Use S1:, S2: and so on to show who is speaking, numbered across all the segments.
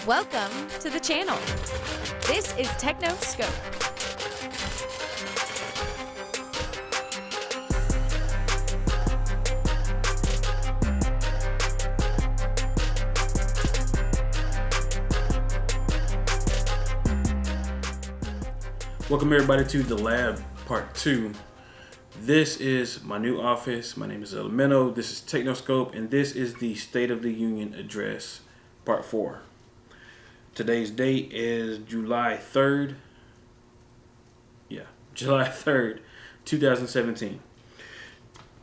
S1: Welcome to the channel. This is TwistedCurve.
S2: Welcome everybody to the lab part 2. This is my new office. My name is Elemento. This is TwistedCurve, and this is the State of the Union address part 4. Today's date is July 3rd. July 3rd, 2017.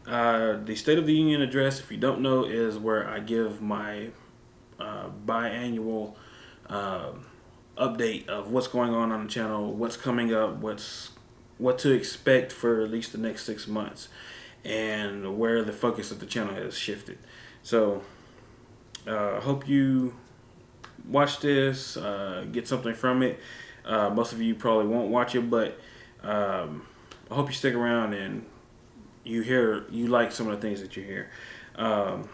S2: The State of the Union address, if you don't know, is where I give my biannual update of what's going on the channel, what's coming up, what to expect for at least the next 6 months, and where the focus of the channel has shifted. So I hope you watch this, get something from it. Most of you probably won't watch it, but I hope you stick around and you like some of the things that you hear. I'm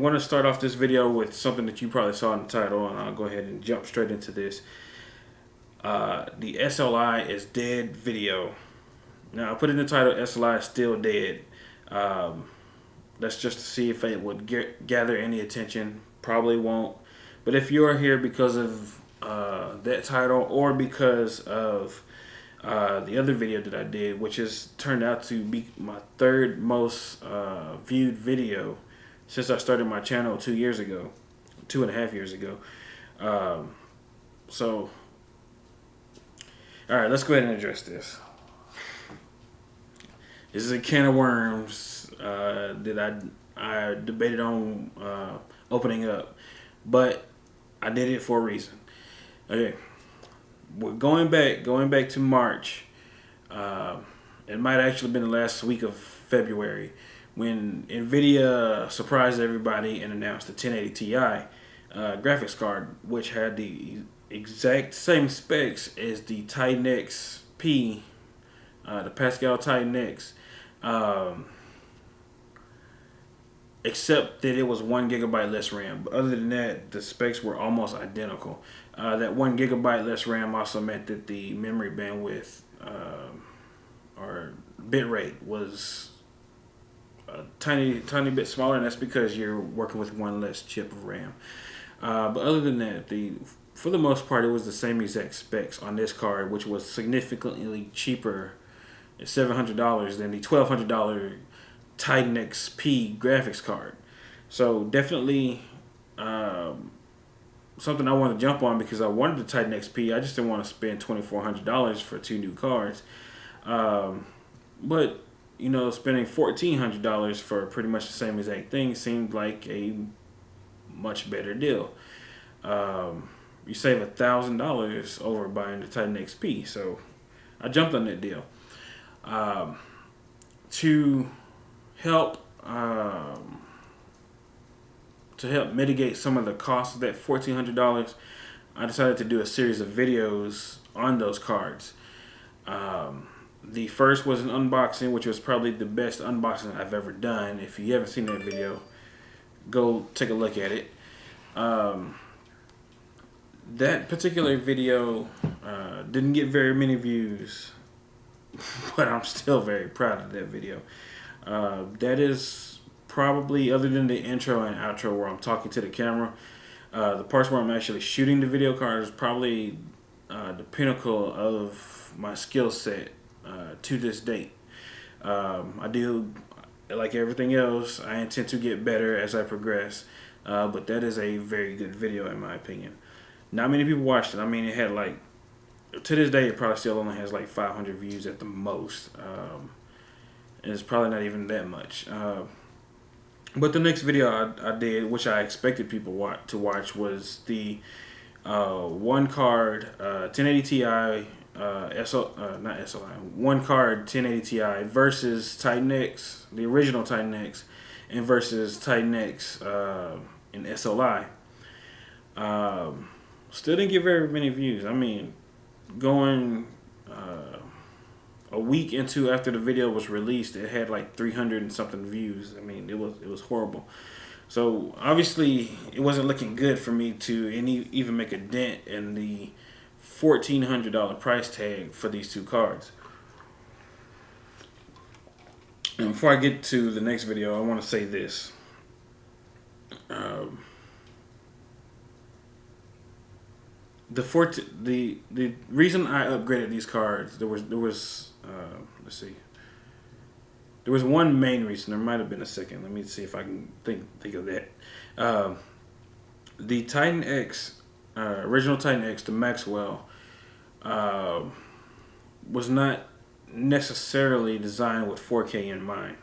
S2: going to start off this video with something that you probably saw in the title, and I'll go ahead and jump straight into this. The SLI is dead video. Now, I put in the title, SLI is still dead. That's just to see if it would gather any attention. Probably won't. But if you are here because of that title, or because of the other video that I did, which has turned out to be my third most viewed video since I started my channel 2.5 years ago. So, all right, let's go ahead and address this. This is a can of worms that I debated on opening up, but I did it for a reason. Okay, we're going back to March. It might actually have been the last week of February when NVIDIA surprised everybody and announced the 1080 Ti graphics card, which had the exact same specs as the Titan XP, the Pascal Titan X, except that it was 1 GB less RAM. But other than that, the specs were almost identical. That 1 GB less RAM also meant that the memory bandwidth or bitrate was a tiny bit smaller, and that's because you're working with one less chip of RAM. But other than that, for the most part, it was the same exact specs on this card, which was significantly cheaper at $700 than the $1,200 Titan XP graphics card. So definitely something I want to jump on, because I wanted the Titan XP. I just didn't want to spend $2,400 for 2 new cards. But you know, spending $1,400 for pretty much the same exact thing seemed like a much better deal. You save $1,000 over buying the Titan XP, so I jumped on that deal. To help mitigate some of the cost of that $1,400, I decided to do a series of videos on those cards. The first was an unboxing, which was probably the best unboxing I've ever done. If you haven't seen that video, go take a look at it. That particular video didn't get very many views, but I'm still very proud of that video. That is probably, other than the intro and outro where I'm talking to the camera, the parts where I'm actually shooting the video card is probably the pinnacle of my skill set to this date. I do, like everything else, I intend to get better as I progress, but that is a very good video in my opinion. Not many people watched it. I mean, it had like, to this day, it probably still only has like 500 views at the most. And it's probably not even that much. But the next video I did, which I expected people to watch, was the one card 1080 Ti, not SLI, one card 1080 Ti versus Titan X, the original Titan X, and versus Titan X in SLI. Still didn't get very many views. I mean, going a week into after the video was released, it had like 300 and something views. I mean, it was horrible. So obviously, it wasn't looking good for me to even make a dent in the $1,400 price tag for these two cards. And before I get to the next video, I want to say this. The reason I upgraded these cards, there was let's see. There was one main reason. There might have been a second. Let me see if I can think of that. The Titan X, original Titan X, the Maxwell, was not necessarily designed with 4K in mind.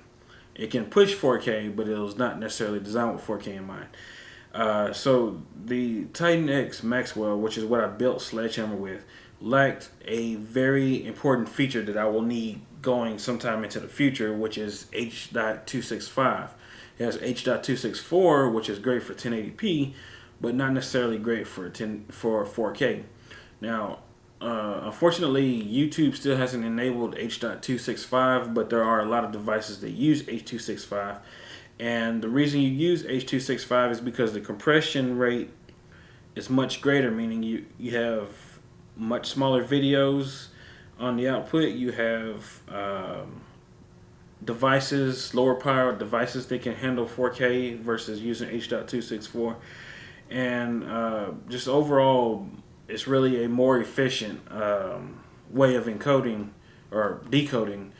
S2: It can push 4K, but it was not necessarily designed with 4K in mind. So the Titan X Maxwell, which is what I built Sledgehammer with, lacked a very important feature that I will need going sometime into the future, which is H.265. It has H.264, which is great for 1080p, but not necessarily great for 4K. Now, unfortunately, YouTube still hasn't enabled H.265, but there are a lot of devices that use H.265. And the reason you use H.265 is because the compression rate is much greater, meaning you have much smaller videos on the output. You have devices, lower power devices that can handle 4K versus using H.264. And just overall, it's really a more efficient way of encoding or decoding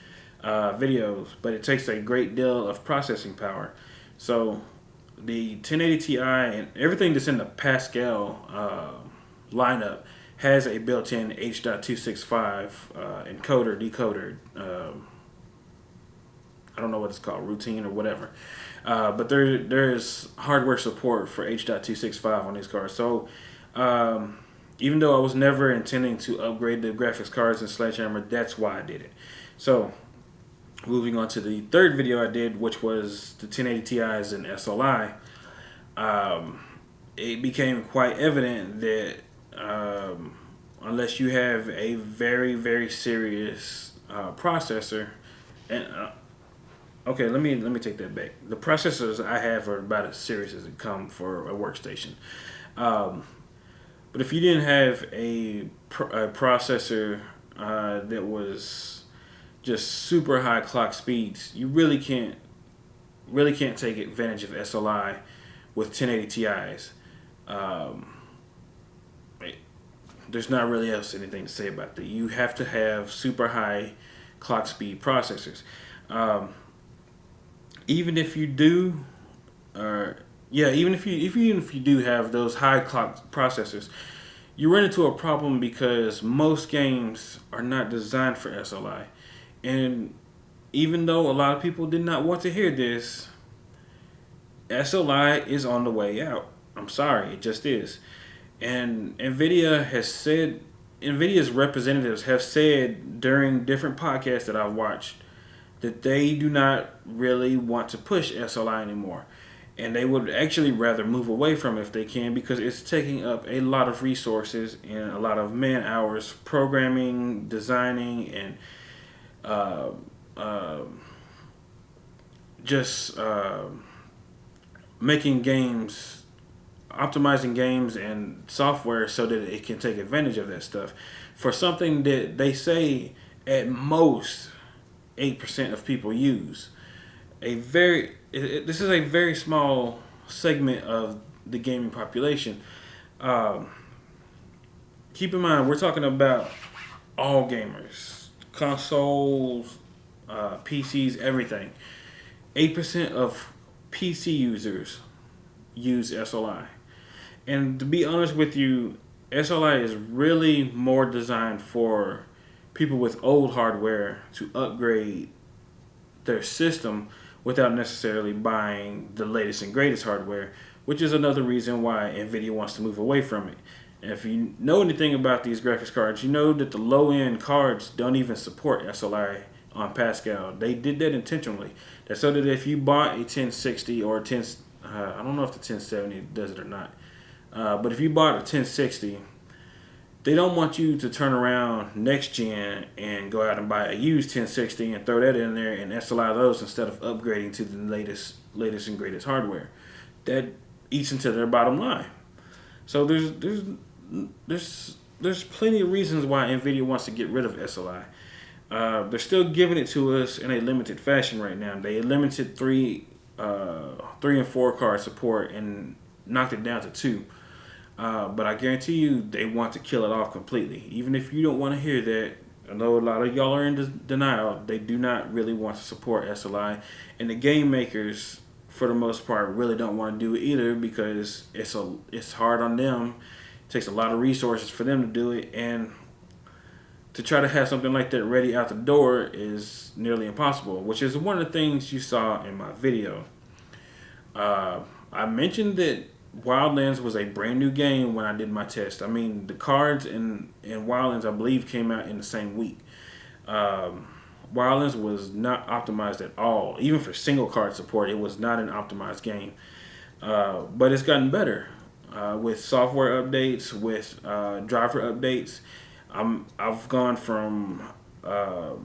S2: videos, but it takes a great deal of processing power. So the 1080 Ti and everything that's in the Pascal lineup has a built-in H.265 encoder, decoder. I don't know what it's called, routine or whatever. But there is hardware support for H.265 on these cards. So even though I was never intending to upgrade the graphics cards in Sledgehammer, that's why I did it. So moving on to the third video I did, which was the 1080 Ti's and SLI, it became quite evident that unless you have a very, very serious processor, and okay, let me take that back. The processors I have are about as serious as it come for a workstation. But if you didn't have a processor that was just super high clock speeds, you really can't take advantage of SLI with 1080 Ti's. There's not really else anything to say about that. You have to have super high clock speed processors. Even if you do, even if you do have those high clock processors, you run into a problem because most games are not designed for SLI. And even though a lot of people did not want to hear this, SLI is on the way out. I'm sorry, it just is. And NVIDIA's representatives have said during different podcasts that I've watched that they do not really want to push SLI anymore. And they would actually rather move away from it if they can, because it's taking up a lot of resources and a lot of man hours programming, designing, and making games, optimizing games and software so that it can take advantage of that stuff for something that they say at most 8% of people use. This is a very small segment of the gaming population. Keep in mind, we're talking about all gamers, consoles, PCs, everything. 8% of PC users use SLI. And to be honest with you, SLI is really more designed for people with old hardware to upgrade their system without necessarily buying the latest and greatest hardware, which is another reason why NVIDIA wants to move away from it. And if you know anything about these graphics cards, you know that the low-end cards don't even support SLI on Pascal. They did that intentionally. That's so that if you bought a 1060 or I don't know if the 1070 does it or not, but if you bought a 1060, they don't want you to turn around next gen and go out and buy a used 1060 and throw that in there and SLI those instead of upgrading to the latest and greatest hardware. That eats into their bottom line. So there's plenty of reasons why NVIDIA wants to get rid of SLI. They're still giving it to us in a limited fashion right now. They limited 3 and 4 card support and knocked it down to 2. But I guarantee you they want to kill it off completely. Even if you don't want to hear that, I know a lot of y'all are in denial. They do not really want to support SLI. And the game makers, for the most part, really don't want to do it either because it's hard on them. It takes a lot of resources for them to do it. And to try to have something like that ready out the door is nearly impossible, which is one of the things you saw in my video. I mentioned that Wildlands was a brand new game when I did my test. I mean, the cards in Wildlands, I believe, came out in the same week. Wildlands was not optimized at all. Even for single card support, it was not an optimized game. But it's gotten better with software updates, with driver updates. I've gone from, what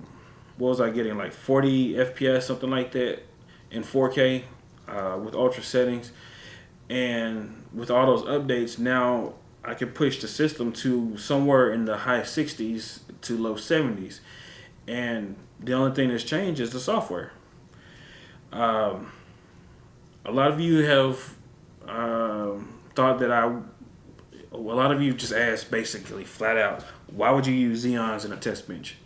S2: was I getting, like 40 FPS, something like that, in 4K with ultra settings. And with all those updates, now I can push the system to somewhere in the high 60s to low 70s. And the only thing that's changed is the software. A lot of you have thought that a lot of you just asked basically flat out, why would you use Xeons in a test bench?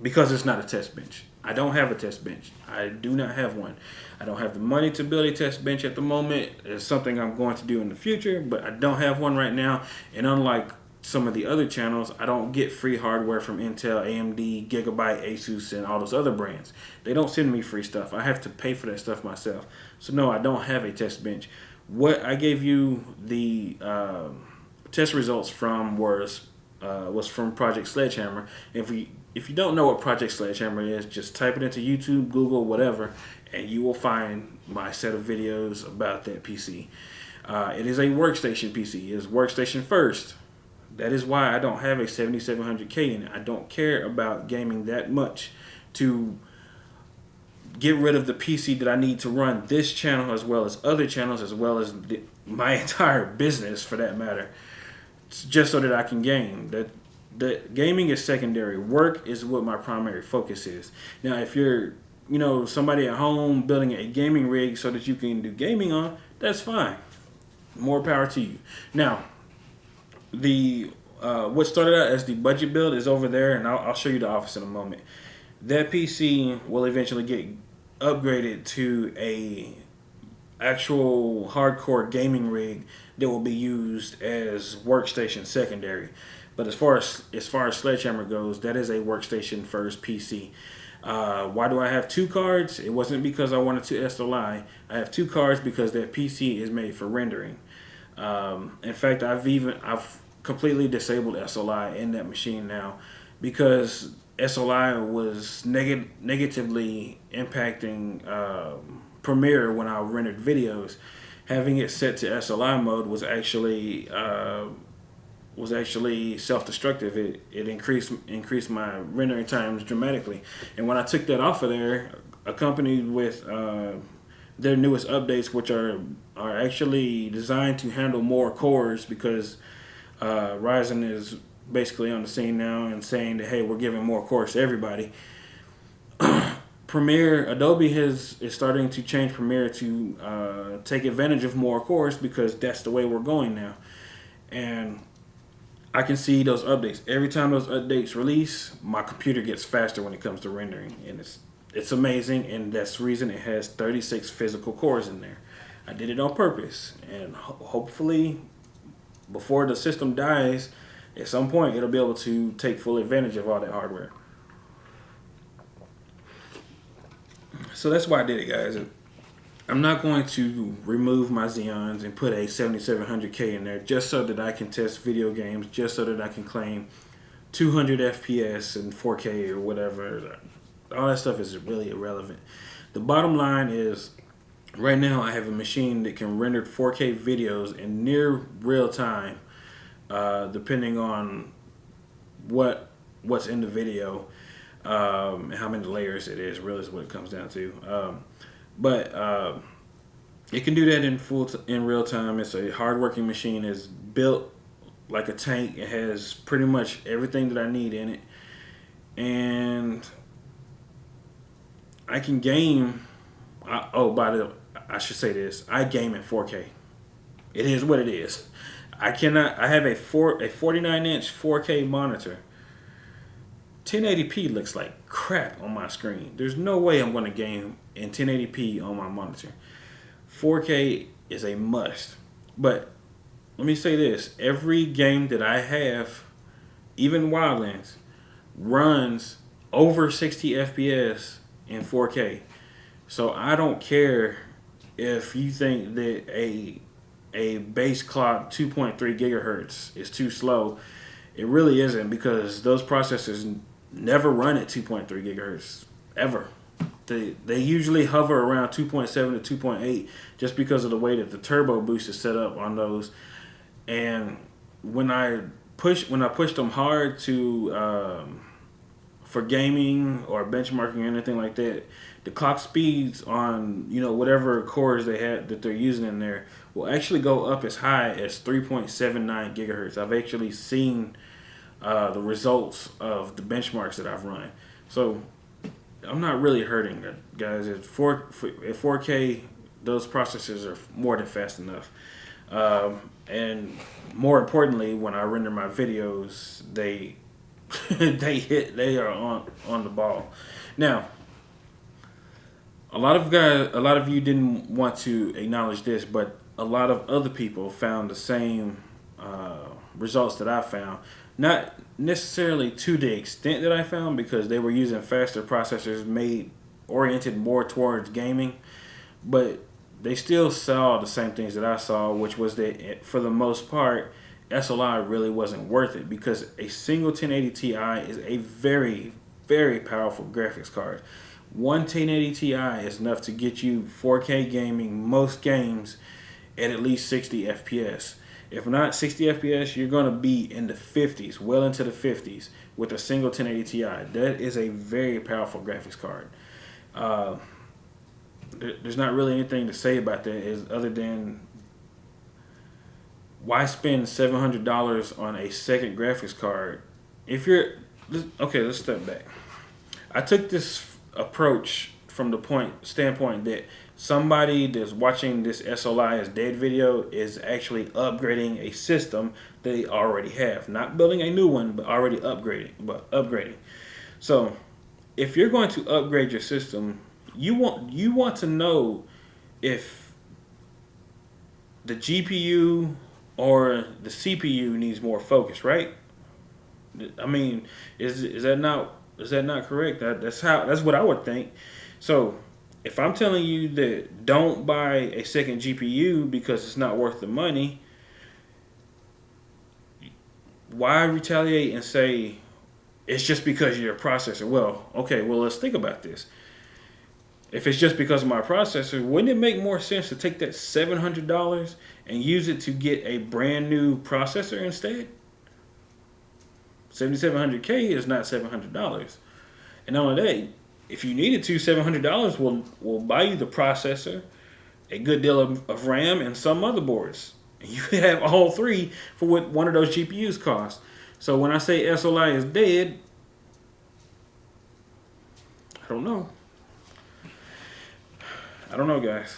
S2: Because it's not a test bench. I don't have a test bench. I do not have one. I don't have the money to build a test bench at the moment. It's something I'm going to do in the future, but I don't have one right now. And unlike some of the other channels, I don't get free hardware from Intel, AMD, Gigabyte, Asus, and all those other brands. They don't send me free stuff. I have to pay for that stuff myself. So no, I don't have a test bench. What I gave you the test results from was from Project Sledgehammer. If you don't know what Project Sledgehammer is, just type it into YouTube, Google, whatever, and you will find my set of videos about that PC. It is a workstation PC. It is workstation first. That is why I don't have a 7700K in it. I don't care about gaming that much to get rid of the PC that I need to run this channel as well as other channels as well as my entire business for that matter, just so that I can game. That gaming is secondary. Work is what my primary focus is. Now, if you're somebody at home building a gaming rig so that you can do gaming on, that's fine. More power to you. Now, the what started out as the budget build is over there, and I'll show you the office in a moment. That PC will eventually get upgraded to a actual hardcore gaming rig that will be used as workstation secondary. But as far as Sledgehammer goes, that is a workstation first PC. Why do I have 2 cards? It wasn't because I wanted to SLI. I have 2 cards because that PC is made for rendering. In fact, I've completely disabled SLI in that machine now because SLI was negatively impacting Premiere when I rendered videos. Having it set to SLI mode was actually self-destructive. It increased my rendering times dramatically. And when I took that off of there, accompanied with their newest updates, which are actually designed to handle more cores because Ryzen is basically on the scene now and saying that, hey, we're giving more cores to everybody. Adobe is starting to change Premiere to take advantage of more cores because that's the way we're going now. And I can see those updates. Every time those updates release, my computer gets faster when it comes to rendering. And it's amazing, and that's the reason it has 36 physical cores in there. I did it on purpose. And hopefully, before the system dies, at some point, it'll be able to take full advantage of all that hardware. So that's why I did it, guys. I'm not going to remove my Xeons and put a 7700K in there just so that I can test video games, just so that I can claim 200 FPS and 4K or whatever. All that stuff is really irrelevant. The bottom line is, right now I have a machine that can render 4K videos in near real time, depending on what's in the video, and how many layers it is. Really is what it comes down to. But it can do that in real time. It's a hardworking machine. It's built like a tank. It has pretty much everything that I need in it, and I can game. I should say this. I game in 4K. It is what it is. I have a 49-inch 4K monitor. 1080p looks like crap on my screen. There's no way I'm going to game in 1080p on my monitor. 4K is a must. But let me say this. Every game that I have, even Wildlands, runs over 60 FPS in 4K. So I don't care if you think that a base clock 2.3 gigahertz is too slow. It really isn't, because those processors never run at 2.3 gigahertz ever. They usually hover around 2.7 to 2.8 just because of the way that the turbo boost is set up on those. And when I pushed them hard to for gaming or benchmarking or anything like that, the clock speeds on whatever cores they had that they're using in there will actually go up as high as 3.79 gigahertz. I've actually seen the results of the benchmarks that I've run. So I'm not really hurting that, guys. At 4K, those processors are more than fast enough. And more importantly, when I render my videos, they they are on the ball. Now, a lot of you didn't want to acknowledge this, but a lot of other people found the same results that I found. Not necessarily to the extent that I found, because they were using faster processors oriented more towards gaming, but they still saw the same things that I saw, which was that for the most part, SLI really wasn't worth it, because a single 1080 Ti is a very, very powerful graphics card. One 1080 Ti is enough to get you 4K gaming most games at least 60 FPS. If not 60 FPS, you're going to be in the 50s, well into the 50s, with a single 1080 Ti. That is a very powerful graphics card. There's not really anything to say about that other than, why spend $700 on a second graphics card? Let's step back. I took this approach from the standpoint that somebody that's watching this SLI is dead video is actually upgrading a system they already have, not building a new one, but already upgrading. So, if you're going to upgrade your system, you want to know if the GPU or the CPU needs more focus, right? I mean, is that not correct? That's what I would think. So, if I'm telling you that don't buy a second GPU because it's not worth the money, why retaliate and say it's just because of your processor? Well, let's think about this. If it's just because of my processor, wouldn't it make more sense to take that $700 and use it to get a brand new processor instead? 7700K is not $700. And not only that, if you needed to, $700 will buy you the processor, a good deal of RAM, and some motherboards. You could have all three for what one of those GPUs costs. So when I say SLI is dead, I don't know. I don't know, guys.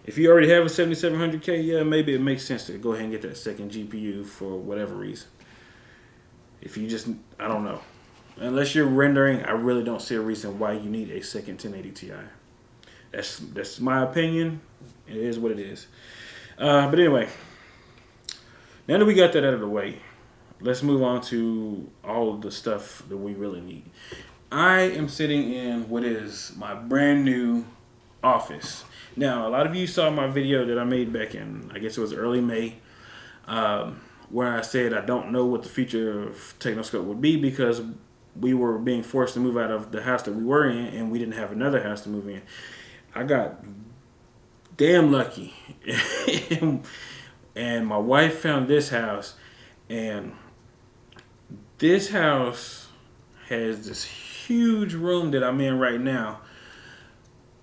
S2: If you already have a 7700K, yeah, maybe it makes sense to go ahead and get that second GPU for whatever reason. If you just, I don't know. Unless you're rendering, I really don't see a reason why you need a second 1080 Ti. That's my opinion. It is what it is. But anyway, now that we got that out of the way, let's move on to all of the stuff that we really need. I am sitting in what is my brand new office. Now, a lot of you saw my video that I made back in, I guess it was early May, where I said I don't know what the future of TechnoScope would be, because we were being forced to move out of the house that we were in, and we didn't have another house to move in. I got damn lucky. And my wife found this house, and This house has this huge room that I'm in right now.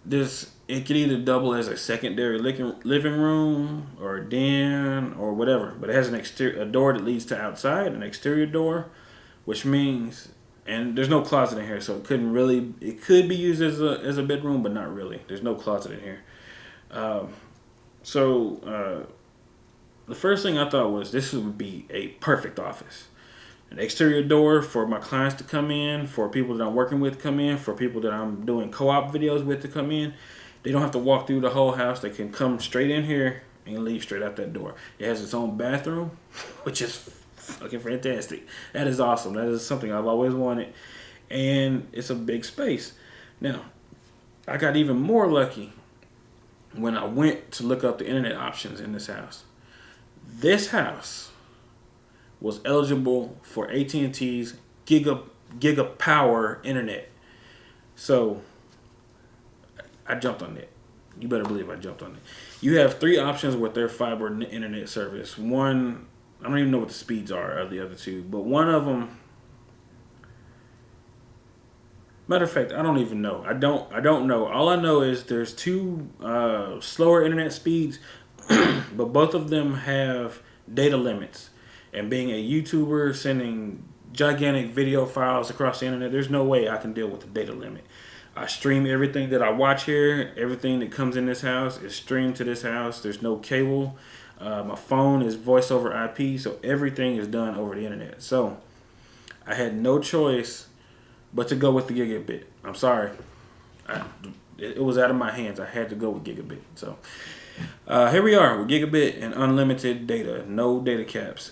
S2: It could either double as a secondary living room or a den or whatever, but it has a door that leads to outside, an exterior door, which means, and there's no closet in here, so it could be used as a bedroom, but not really. There's no closet in here. So the first thing I thought was this would be a perfect office. An exterior door for my clients to come in, for people that I'm working with to come in, for people that I'm doing co-op videos with to come in. They don't have to walk through the whole house. They can come straight in here and leave straight out that door. It has its own bathroom, which is fucking fantastic. That is awesome. That is something I've always wanted. And it's a big space. Now, I got even more lucky when I went to look up the internet options in this house. This house was eligible for AT&T's Giga Power internet. So I jumped on it. You better believe I jumped on it. You have 3 options with their fiber internet service. One, I don't even know what the speeds are of the other 2, but one of them, matter of fact, I don't even know. I don't know. All I know is there's 2 slower internet speeds, but both of them have data limits. And being a YouTuber sending gigantic video files across the internet, there's no way I can deal with the data limit. I stream everything that I watch here. Everything that comes in this house is streamed to this house. There's no cable. My phone is voice over IP, so everything is done over the internet. So I had no choice but to go with the gigabit. I'm sorry. It was out of my hands. I had to go with gigabit. So here we are with gigabit and unlimited data, no data caps.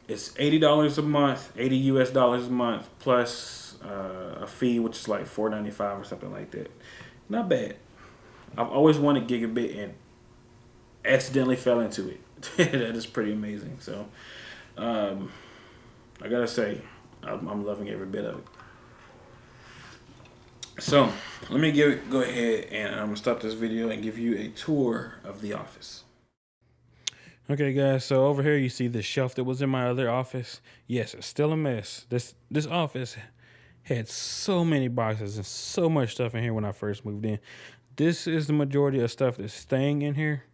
S2: It's $80 a month, $80 a month, plus a fee, which is like $4.95 or something like that. Not bad. I've always wanted gigabit and accidentally fell into it. That is pretty amazing. So I gotta say, I'm loving every bit of it. So let me go ahead and I'm gonna stop this video and give you a tour of the office. Okay, guys, so over here you see the shelf that was in my other office. Yes, it's still a mess. This office had so many boxes and so much stuff in here when I first moved in. This is the majority of stuff that's staying in here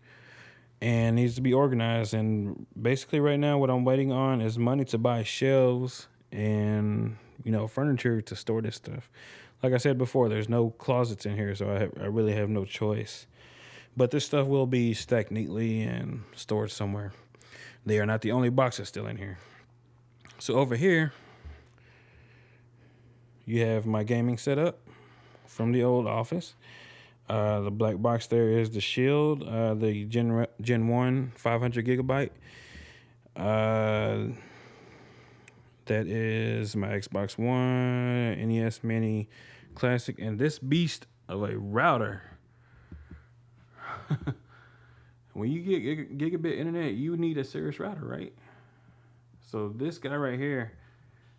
S2: and needs to be organized. And basically right now what I'm waiting on is money to buy shelves and, furniture to store this stuff. Like I said before, there's no closets in here, so I really have no choice. But this stuff will be stacked neatly and stored somewhere. They are not the only boxes still in here. So over here, you have my gaming setup from the old office. The black box there is the Shield, the Gen 1 500 gigabyte. That is my Xbox One, NES Mini Classic, and this beast of a router. When you get gigabit internet, you need a serious router, right? So this guy right here,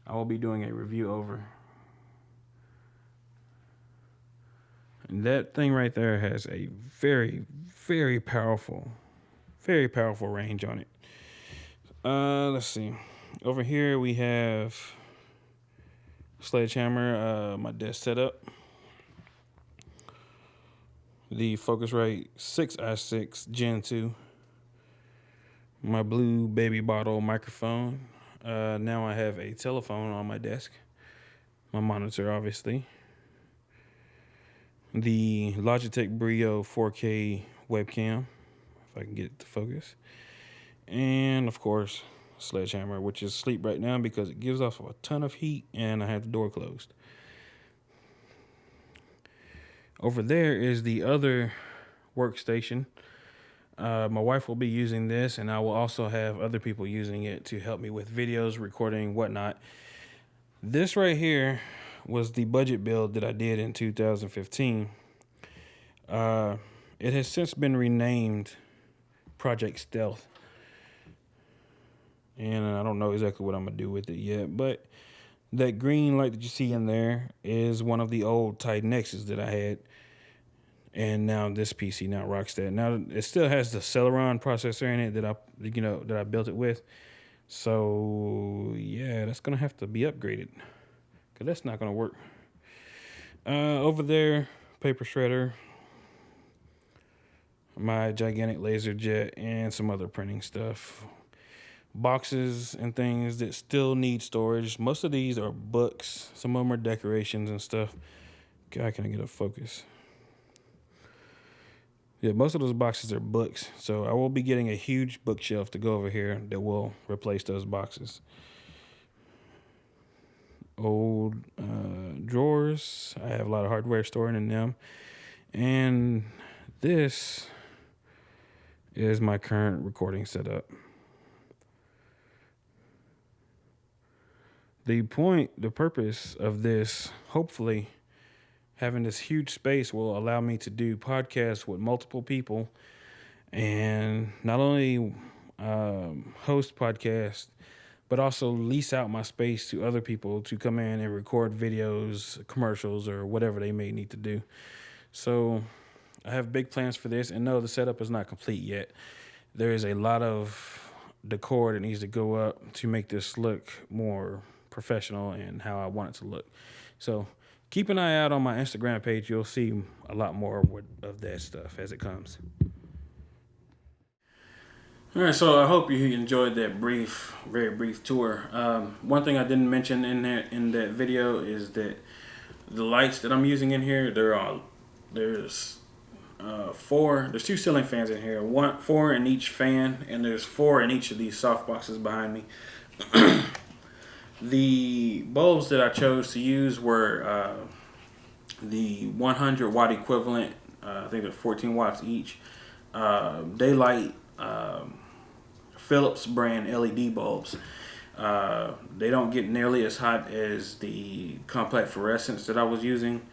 S2: I will be doing a review over. And that thing right there has a very, very powerful range on it. Let's see. Over here we have Sledgehammer, my desk setup. The Focusrite 6i6 Gen 2. My blue baby bottle microphone. Now I have a telephone on my desk. My monitor, obviously. The Logitech Brio 4K webcam, if I can get it to focus. And, of course, Sledgehammer, which is asleep right now because it gives off a ton of heat and I have the door closed. Over there is the other workstation. My wife will be using this, and I will also have other people using it to help me with videos, recording, whatnot. This right here was the budget build that I did in 2015. It has since been renamed Project Stealth. And I don't know exactly what I'm going to do with it yet, but that green light that you see in there is one of the old Titan X's that I had. And now this PC now rocks that. Now it still has the Celeron processor in it that I built it with, So yeah, that's gonna have to be upgraded because that's not gonna work. Over there, paper shredder, my gigantic laser jet, and some other printing stuff. Boxes and things that still need storage. Most of these are books. Some of them are decorations and stuff. God, can I get a focus? Yeah, most of those boxes are books. So I will be getting a huge bookshelf to go over here that will replace those boxes. Old drawers. I have a lot of hardware storing in them. And this is my current recording setup. The purpose of this, hopefully, having this huge space will allow me to do podcasts with multiple people and not only host podcasts, but also lease out my space to other people to come in and record videos, commercials, or whatever they may need to do. So I have big plans for this, and no, the setup is not complete yet. There is a lot of decor that needs to go up to make this look more professional and how I want it to look. So keep an eye out on my Instagram page. You'll see a lot more of that stuff as it comes. All right, so I hope you enjoyed that very brief tour. One thing I didn't mention in that video is that the lights that I'm using in here, there's four. There's two ceiling fans in here. Four in each fan, and there's four in each of these soft boxes behind me. The bulbs that I chose to use were the 100 watt equivalent. I think they're 14 watts each. Daylight Philips brand LED bulbs. They don't get nearly as hot as the compact fluorescents that I was using.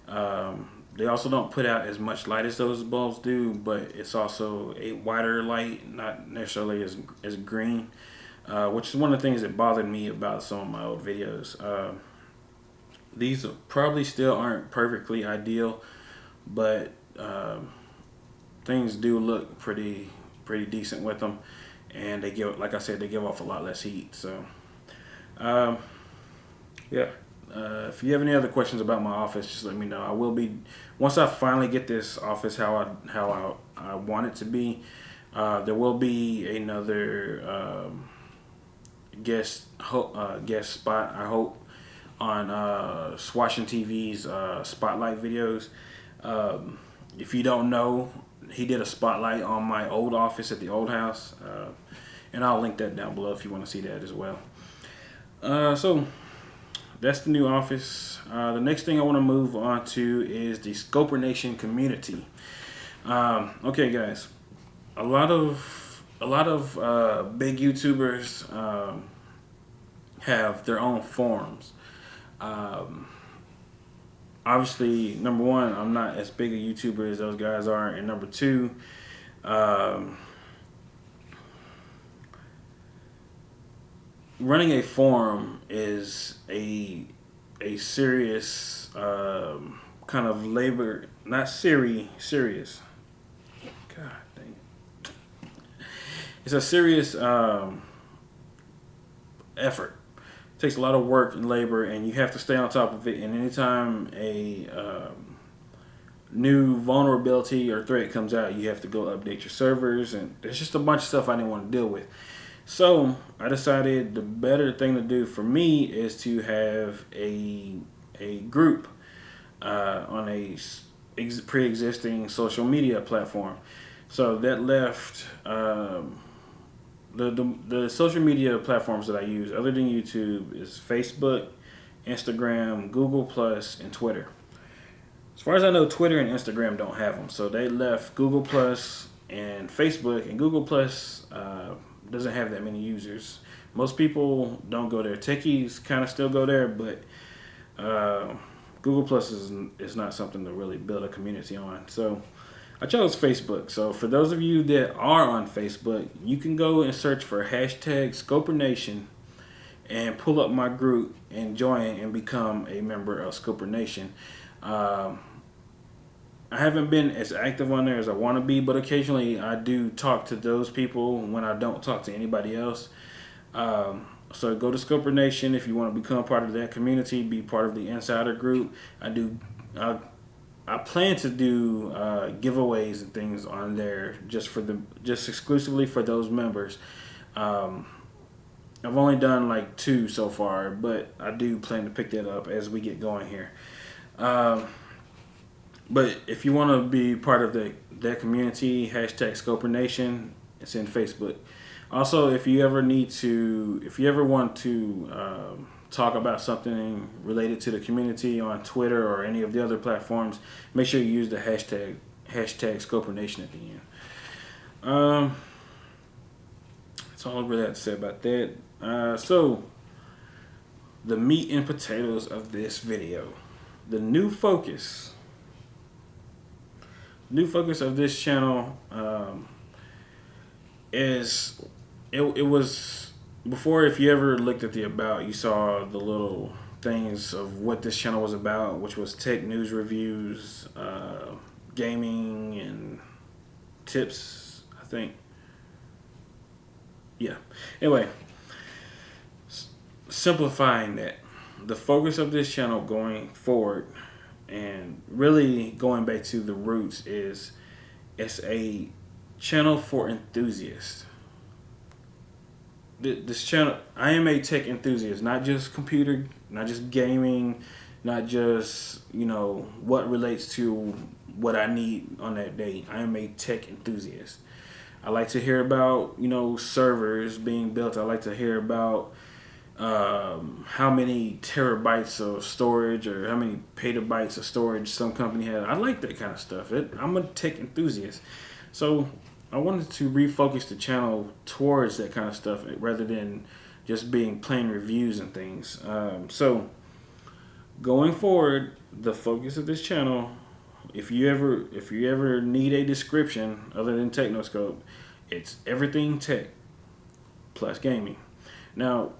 S2: They also don't put out as much light as those bulbs do, but it's also a whiter light, not necessarily as green, which is one of the things that bothered me about some of my old videos. These probably still aren't perfectly ideal, but things do look pretty decent with them, and they give, like I said, they give off a lot less heat. So, yeah. If you have any other questions about my office, just let me know. I will be, once I finally get this office how I want it to be. There will be another guest spot, I hope, on Swatching TV's spotlight videos. If you don't know, he did a spotlight on my old office at the old house, and I'll link that down below if you want to see that as well. So that's the new office. The next thing I want to move on to is the Scoper Nation community. Okay, guys, a lot of big YouTubers have their own forums. Obviously, number one, I'm not as big a YouTuber as those guys are, and number two, running a forum is a serious kind of labor, not serious. God dang it. It's a serious effort. It takes a lot of work and labor, and you have to stay on top of it. And anytime a new vulnerability or threat comes out, you have to go update your servers, and there's just a bunch of stuff I didn't want to deal with. So I decided the better thing to do for me is to have a group on a pre-existing social media platform. So that left the social media platforms that I use other than YouTube is Facebook, Instagram, Google Plus, and Twitter. As far as I know, Twitter and Instagram don't have them, so they left Google Plus and Facebook, and Google Plus doesn't have that many users. Most people don't go there. Techies kind of still go there, but Google Plus is not something to really build a community on. So I chose Facebook. So for those of you that are on Facebook, you can go and search for hashtag ScoperNation and pull up my group and join and become a member of Scoper Nation. I haven't been as active on there as I want to be, but occasionally I do talk to those people when I don't talk to anybody else. So go to Scoper Nation if you want to become part of that community, be part of the insider group. I plan to do giveaways and things on there just exclusively for those members. I've only done like 2 so far, but I do plan to pick that up as we get going here. But if you want to be part of that community, hashtag Scoper Nation, it's in Facebook. Also, if you ever want to talk about something related to the community on Twitter or any of the other platforms, make sure you use the hashtag Scoper Nation at the end. That's all I really have to say about that. So, the meat and potatoes of this video. The new focus of this channel is it was before. If you ever looked at the about, you saw the little things of what this channel was about, which was tech news reviews, gaming, and tips, I think. Yeah. Anyway, simplifying that, the focus of this channel going forward, and really going back to the roots, is it's a channel for enthusiasts. This channel, I am a tech enthusiast, not just computer, not just gaming, not just, what relates to what I need on that day. I am a tech enthusiast. I like to hear about, servers being built. I like to hear about how many terabytes of storage or how many petabytes of storage some company has. I like that kind of stuff. I'm a tech enthusiast. So I wanted to refocus the channel towards that kind of stuff rather than just being plain reviews and things. So going forward, the focus of this channel, if you ever need a description other than Technoscope, it's everything tech plus gaming. Now,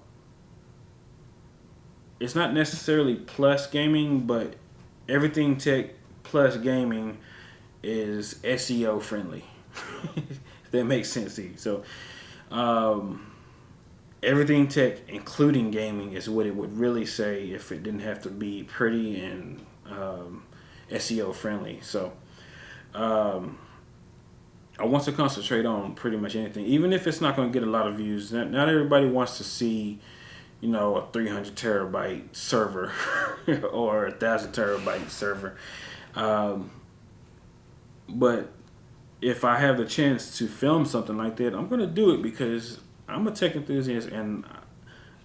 S2: it's not necessarily plus gaming, but everything tech plus gaming is SEO friendly. If that makes sense to you. So, everything tech, including gaming, is what it would really say if it didn't have to be pretty and SEO friendly. So, I want to concentrate on pretty much anything, even if it's not going to get a lot of views. Not everybody wants to see, a 300 terabyte server or a 1,000 terabyte server. But if I have the chance to film something like that, I'm going to do it because I'm a tech enthusiast and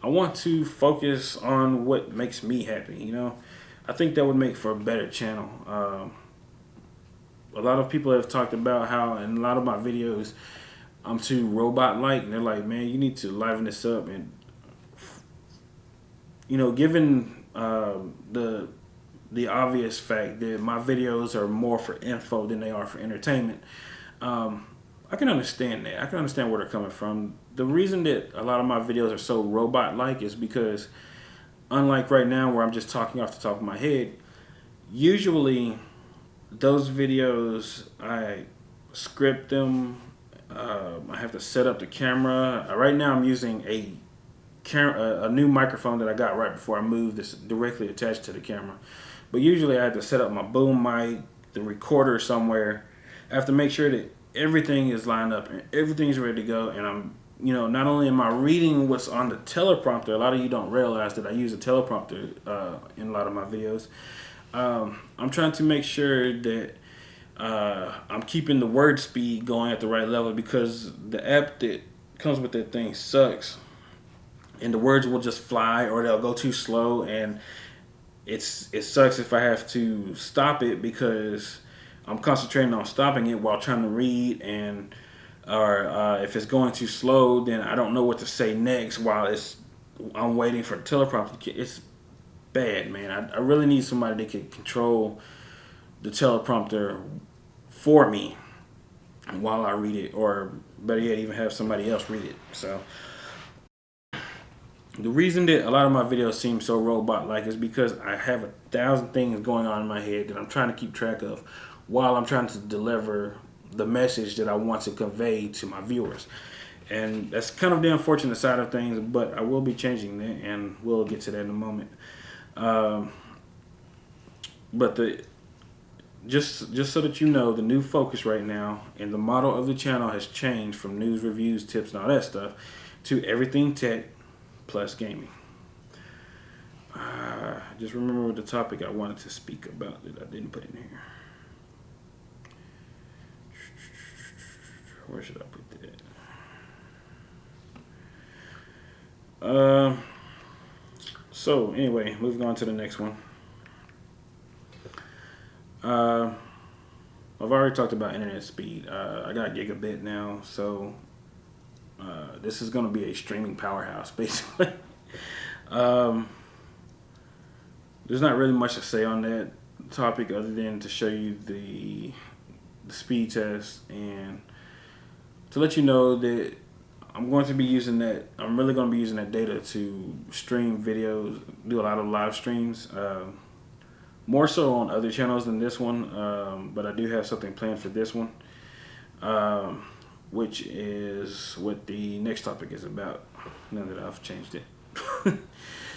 S2: I want to focus on what makes me happy. I think that would make for a better channel. A lot of people have talked about how in a lot of my videos I'm too robot-like, and they're like, man, you need to liven this up. And given the obvious fact that my videos are more for info than they are for entertainment, I can understand that. I can understand where they're coming from. The reason that a lot of my videos are so robot-like is because, unlike right now where I'm just talking off the top of my head, usually those videos, I script them. I have to set up the camera. Right now I'm using a new microphone that I got right before I moved that's directly attached to the camera. But usually I have to set up my boom mic, the recorder somewhere. I have to make sure that everything is lined up and everything's ready to go. And I'm, not only am I reading what's on the teleprompter, a lot of you don't realize that I use a teleprompter in a lot of my videos. I'm trying to make sure that I'm keeping the word speed going at the right level, because the app that comes with that thing sucks. And the words will just fly or they'll go too slow, and it sucks if I have to stop it because I'm concentrating on stopping it while trying to read, or if it's going too slow, then I don't know what to say next while I'm waiting for the teleprompter. It's bad, man. I really need somebody that can control the teleprompter for me while I read it, or better yet, even have somebody else read it. So the reason that a lot of my videos seem so robot-like is because I have 1,000 things going on in my head that I'm trying to keep track of while I'm trying to deliver the message that I want to convey to my viewers. And that's kind of the unfortunate side of things, but I will be changing that, and we'll get to that in a moment. But just so that you know, the new focus right now and the model of the channel has changed from news, reviews, tips, and all that stuff to everything tech plus gaming. Just remember the topic I wanted to speak about that I didn't put in here. Where should I put that? So anyway, moving on to the next one. I've already talked about internet speed. I got gigabit now, so this is going to be a streaming powerhouse, basically. There's not really much to say on that topic other than to show you the speed test and to let you know that I'm going to be using that. I'm really going to be using that data to stream videos, do a lot of live streams. More so on other channels than this one, but I do have something planned for this one, which is what the next topic is about. Now that I've changed it.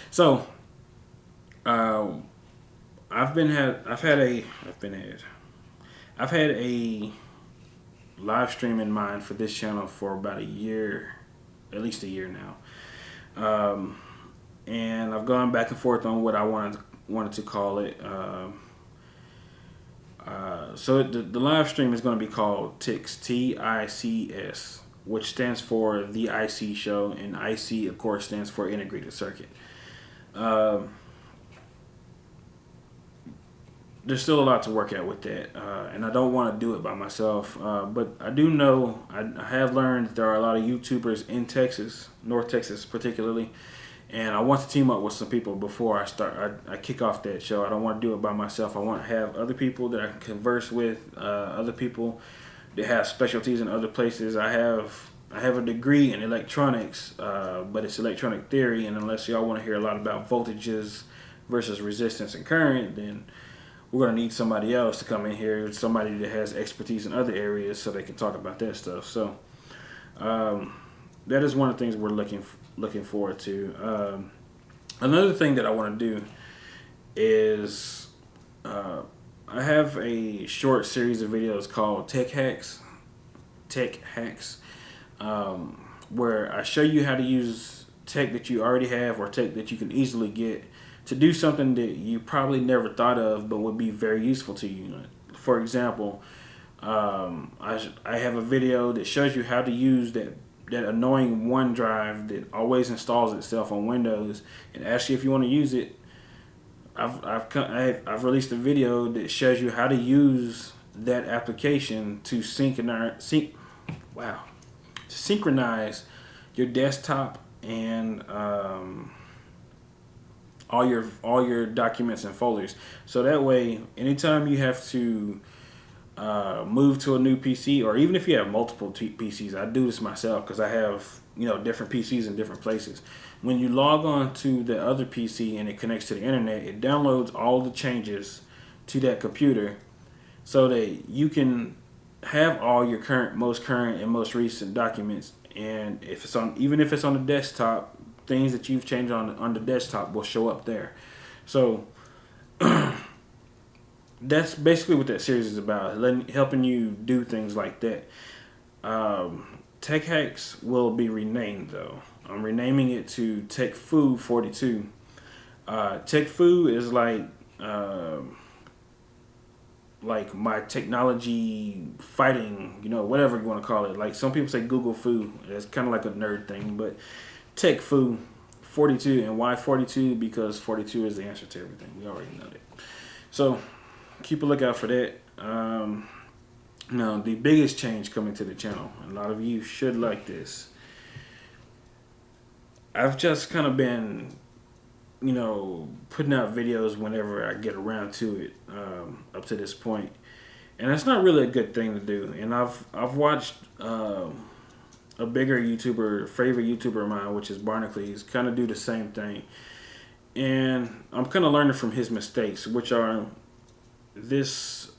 S2: So, I've had a live stream in mind for this channel for about a year, at least a year now, and I've gone back and forth on what I wanted to call it. So the live stream is going to be called TICS, TICS, which stands for The IC Show, and IC, of course, stands for Integrated Circuit. There's still a lot to work out with that, and I don't want to do it by myself, but I do know, I have learned that there are a lot of YouTubers in Texas, North Texas particularly, and I want to team up with some people before I kick off that show. I don't want to do it by myself. I want to have other people that I can converse with, other people that have specialties in other places. I have a degree in electronics, but it's electronic theory, and unless y'all want to hear a lot about voltages versus resistance and current, then we're going to need somebody else to come in here, somebody that has expertise in other areas so they can talk about that stuff. So that is one of the things we're looking forward to. Another thing that I want to do is I have a short series of videos called Tech Hacks, where I show you how to use tech that you already have or tech that you can easily get to do something that you probably never thought of but would be very useful to you. For example, I have a video that shows you how to use that annoying OneDrive that always installs itself on Windows and asks you if you want to use it. I've released a video that shows you how to use that application to synchronize your desktop and all your documents and folders. So that way, anytime you have to move to a new PC, or even if you have multiple PCs, I do this myself because I have different PCs in different places. When you log on to the other PC and it connects to the internet, it downloads all the changes to that computer so that you can have all your most current and most recent documents. And even if it's on the desktop, things that you've changed on the desktop will show up there. So that's basically what that series is about, helping you do things like that. Tech Hacks will be renamed though. I'm renaming it to TechFoo 42. TechFoo is like my technology fighting, whatever you want to call it. Like some people say Google Foo. It's kind of like a nerd thing, but TechFoo 42. And why 42? Because 42 is the answer to everything. We already know that. So keep a lookout for that. Now, the biggest change coming to the channel, a lot of you should like this. I've just kind of been, putting out videos whenever I get around to it, up to this point. And that's not really a good thing to do. And I've watched a bigger YouTuber, favorite YouTuber of mine, which is Barnacules, kind of do the same thing. And I'm kind of learning from his mistakes, which are this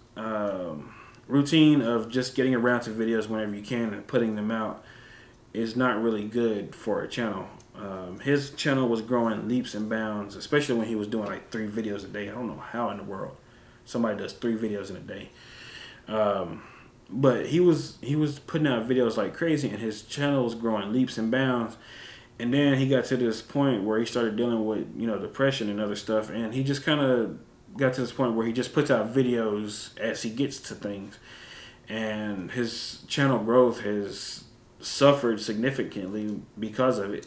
S2: routine of just getting around to videos whenever you can and putting them out is not really good for a channel. His channel was growing leaps and bounds, especially when he was doing like 3 videos a day. I don't know how in the world somebody does 3 videos in a day. But he was putting out videos like crazy, and his channel was growing leaps and bounds. And then he got to this point where he started dealing with, depression and other stuff, and he just kind of got to this point where he just puts out videos as he gets to things. And his channel growth has suffered significantly because of it.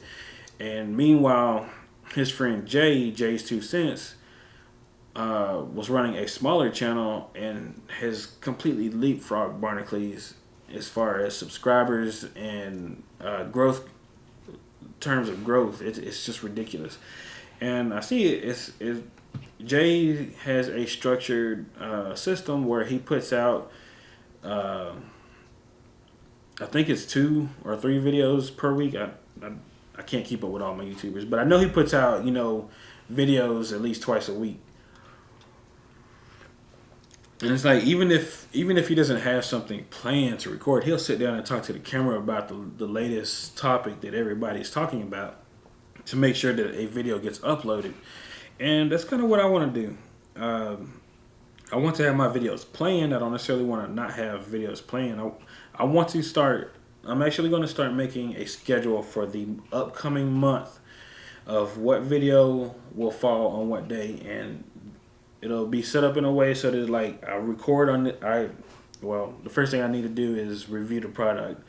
S2: And meanwhile, his friend Jay's 2 Cents, was running a smaller channel and has completely leapfrogged Barnacules as far as subscribers and growth. Terms of growth, it's just ridiculous. And I see it. Jay has a structured system where he puts out, I think it's 2 or 3 videos per week. I can't keep up with all my YouTubers, but I know he puts out videos at least twice a week. And it's like even if he doesn't have something planned to record, he'll sit down and talk to the camera about the latest topic that everybody's talking about to make sure that a video gets uploaded. And that's kind of what I want to do. I want to have my videos planned. I don't necessarily want to not have videos planned. I want to start. I'm actually going to start making a schedule for the upcoming month of what video will fall on what day, and it'll be set up in a way so that like I record on it. The first thing I need to do is review the product,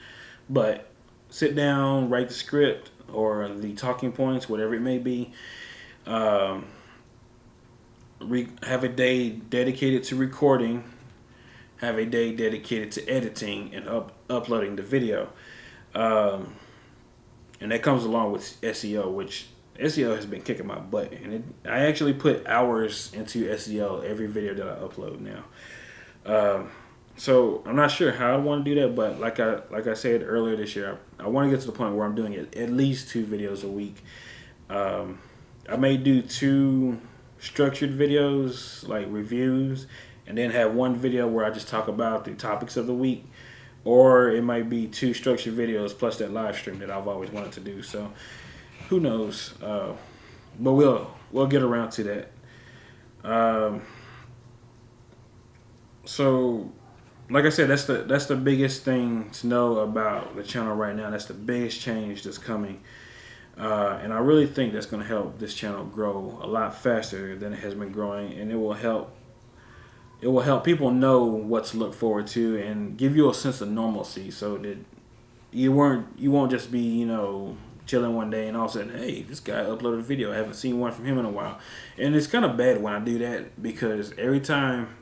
S2: but sit down, write the script or the talking points, whatever it may be. Have a day dedicated to recording, have a day dedicated to editing and uploading the video. And that comes along with SEO, which SEO has been kicking my butt. And I actually put hours into SEO every video that I upload now. So I'm not sure how I want to do that, but like I said earlier this year, I want to get to the point where I'm doing it at least 2 videos a week. I may do 2 structured videos like reviews, and then have 1 video where I just talk about the topics of the week, or it might be 2 structured videos plus that live stream that I've always wanted to do. So who knows? But we'll get around to that. So like I said, that's the biggest thing to know about the channel right now. That's the biggest change that's coming. And I really think that's going to help this channel grow a lot faster than it has been growing, and it will help people know what to look forward to and give you a sense of normalcy, so that you won't just be chilling one day and all of a sudden, hey, this guy uploaded a video, I haven't seen one from him in a while. And it's kind of bad when I do that, because every time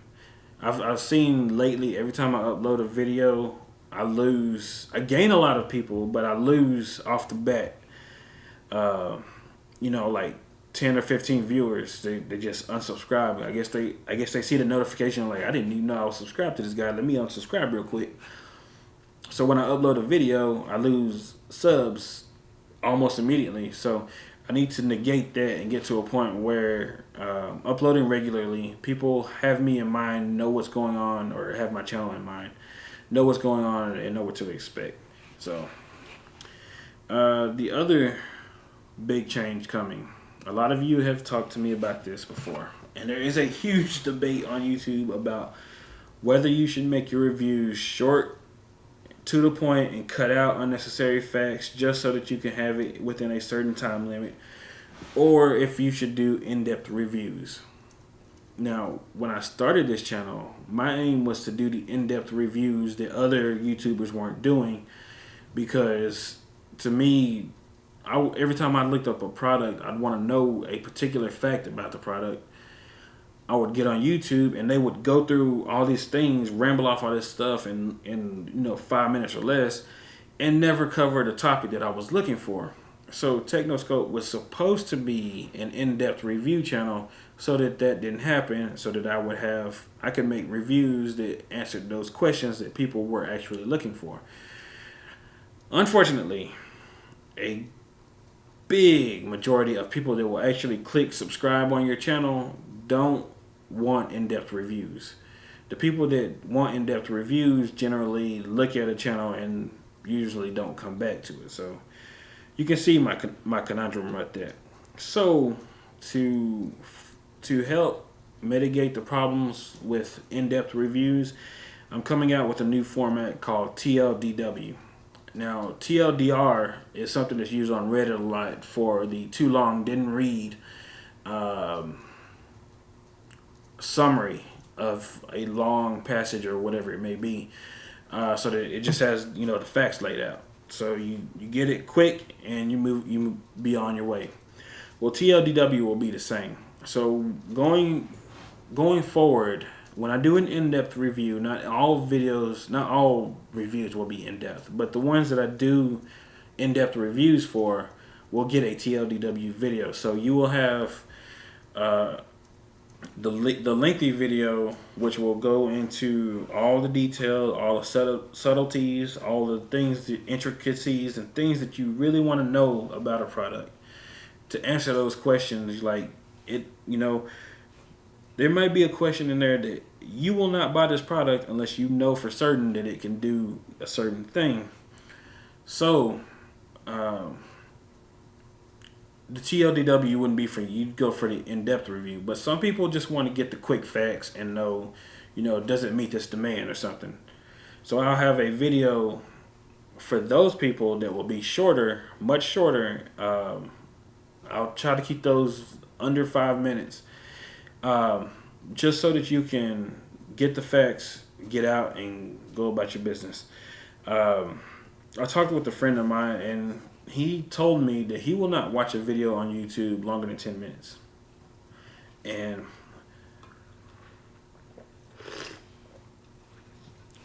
S2: I've seen lately, every time I upload a video, I gain a lot of people, but I lose off the bat. Like 10 or 15 viewers, they just unsubscribe. I guess they see the notification like, I didn't even know I was subscribed to this guy. Let me unsubscribe real quick. So when I upload a video, I lose subs almost immediately. So I need to negate that and get to a point where uploading regularly, people have me in mind, know what's going on, or have my channel in mind, know what's going on and know what to expect. So the other big change coming. A lot of you have talked to me about this before, and there is a huge debate on YouTube about whether you should make your reviews short, to the point, and cut out unnecessary facts just so that you can have it within a certain time limit, or if you should do in-depth reviews. Now, when I started this channel, my aim was to do the in-depth reviews that other YouTubers weren't doing, because to me, every time I looked up a product, I'd want to know a particular fact about the product. I would get on YouTube and they would go through all these things, ramble off all this stuff in 5 minutes or less, and never cover the topic that I was looking for. So Technoscope was supposed to be an in-depth review channel, so that didn't happen, so that I could make reviews that answered those questions that people were actually looking for. Unfortunately, a big majority of people that will actually click subscribe on your channel don't want in-depth reviews. The people that want in-depth reviews generally look at a channel and usually don't come back to it. So you can see my conundrum right there. So to help mitigate the problems with in-depth reviews, I'm coming out with a new format called TLDW. Now, TLDR is something that's used on Reddit a lot for the too long didn't read summary of a long passage or whatever it may be, so that it just has the facts laid out. So you get it quick and you be on your way. Well, TLDW will be the same. So going forward, when I do an in-depth review, not all reviews will be in-depth, but the ones that I do in-depth reviews for will get a TLDW video. So you will have the lengthy video, which will go into all the detail, all the subtleties, all the things, the intricacies, and things that you really want to know about a product. To answer those questions, like there might be a question in there that you will not buy this product unless you know for certain that it can do a certain thing. So, the TLDW wouldn't be for you. You'd go for the in-depth review. But some people just want to get the quick facts and know, does it meet this demand or something. So I'll have a video for those people that will be shorter, much shorter. I'll try to keep those under 5 minutes. Just so that you can get the facts, get out, and go about your business. I talked with a friend of mine, and he told me that he will not watch a video on YouTube longer than 10 minutes. And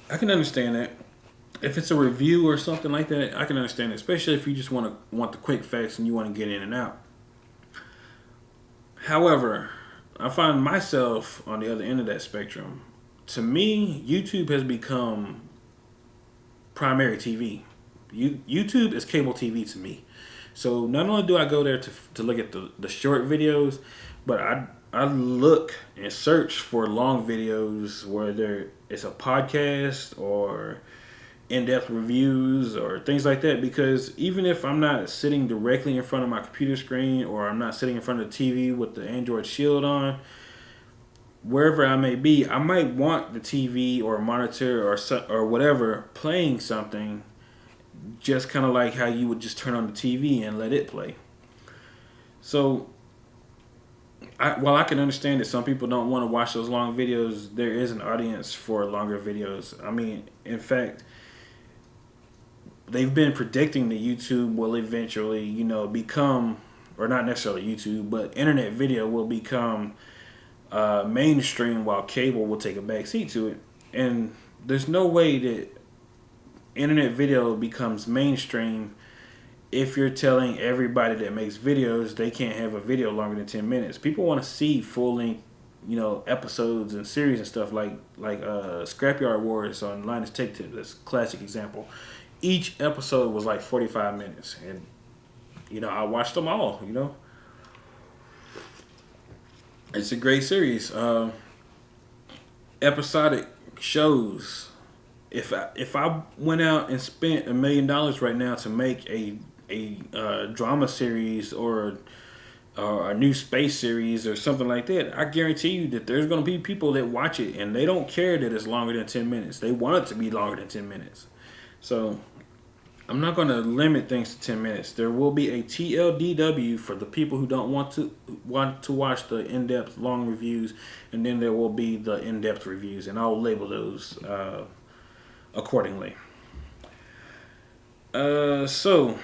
S2: I can understand that. If it's a review or something like that, I can understand it, especially if you just want the quick facts and you want to get in and out. However, I find myself on the other end of that spectrum. To me, YouTube has become primary TV. YouTube is cable TV to me. So not only do I go there to look at the short videos, but I look and search for long videos, whether it's a podcast or in-depth reviews or things like that, because even if I'm not sitting directly in front of my computer screen, or I'm not sitting in front of the TV with the Android Shield on, wherever I may be, I might want the TV or monitor or whatever playing something, just kind of like how you would just turn on the TV and let it play. So while I can understand that some people don't want to watch those long videos, there is an audience for longer videos. I mean, in fact, they've been predicting that YouTube will eventually, become, or not necessarily YouTube, but internet video will become mainstream, while cable will take a back seat to it. And there's no way that internet video becomes mainstream if you're telling everybody that makes videos they can't have a video longer than 10 minutes. People want to see full-length, episodes and series and stuff like Scrapyard Wars on Linus Tech Tip. That's a classic example. Each episode was like 45 minutes, and I watched them all. It's a great series. Episodic shows. If I went out and spent $1 million right now to make a drama series or a new space series or something like that, I guarantee you that there's going to be people that watch it and they don't care that it's longer than 10 minutes. They want it to be longer than 10 minutes. So I'm not going to limit things to 10 minutes. There will be a TLDW for the people who don't want to watch the in-depth long reviews, and then there will be the in-depth reviews, and I'll label those accordingly. So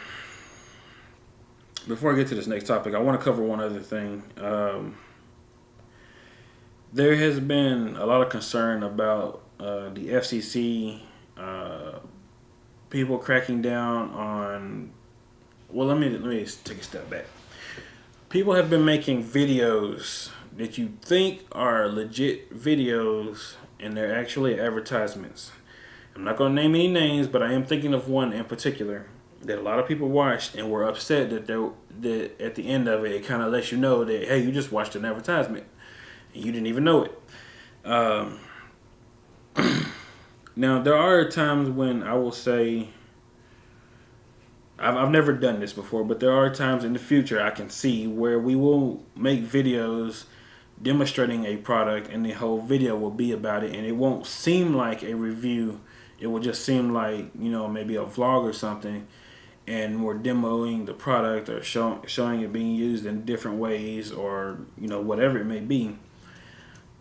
S2: before I get to this next topic, I want to cover one other thing. There has been a lot of concern about the FCC, people cracking down on. Well, let me take a step back. People have been making videos that you think are legit videos, and they're actually advertisements. I'm not going to name any names, but I am thinking of one in particular that a lot of people watched and were upset that at the end of it, it kind of lets you know that, hey, you just watched an advertisement and you didn't even know it. Now, there are times when I will say I've never done this before, but there are times in the future I can see where we will make videos demonstrating a product, and the whole video will be about it, and it won't seem like a review. It will just seem like, maybe a vlog or something, and we're demoing the product or showing it being used in different ways, or whatever it may be.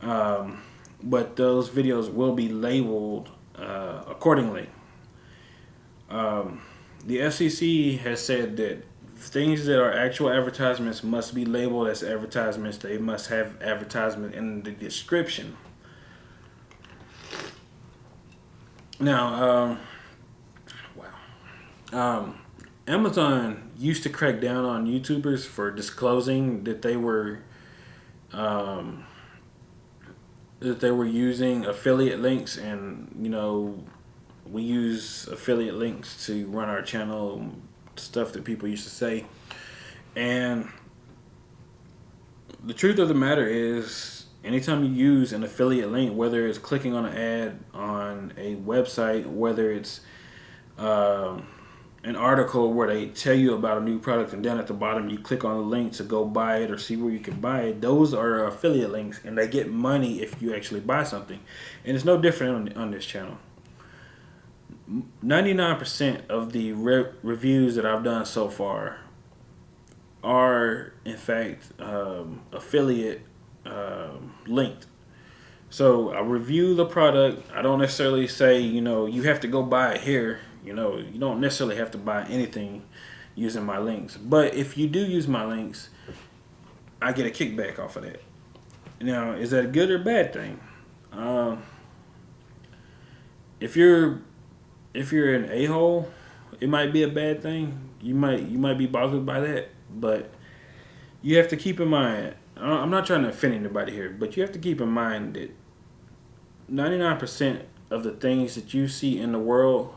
S2: But those videos will be labeled accordingly. The FCC has said that things that are actual advertisements must be labeled as advertisements. They must have advertisement in the description. Now, Amazon used to crack down on YouTubers for disclosing that they were using affiliate links, and we use affiliate links to run our channel, stuff that people used to say. And the truth of the matter is, anytime you use an affiliate link, whether it's clicking on an ad on a website, whether it's an article where they tell you about a new product, and down at the bottom you click on the link to go buy it or see where you can buy it, those are affiliate links, and they get money if you actually buy something. And it's no different on this channel. 99% of the reviews that I've done so far are, in fact, affiliate linked. So I review the product. I don't necessarily say, you have to go buy it here. You don't necessarily have to buy anything using my links. But if you do use my links, I get a kickback off of that. Now, is that a good or bad thing? If you're an a-hole, it might be a bad thing. You might be bothered by that, but you have to keep in mind, I'm not trying to offend anybody here, but you have to keep in mind that 99% of the things that you see in the world,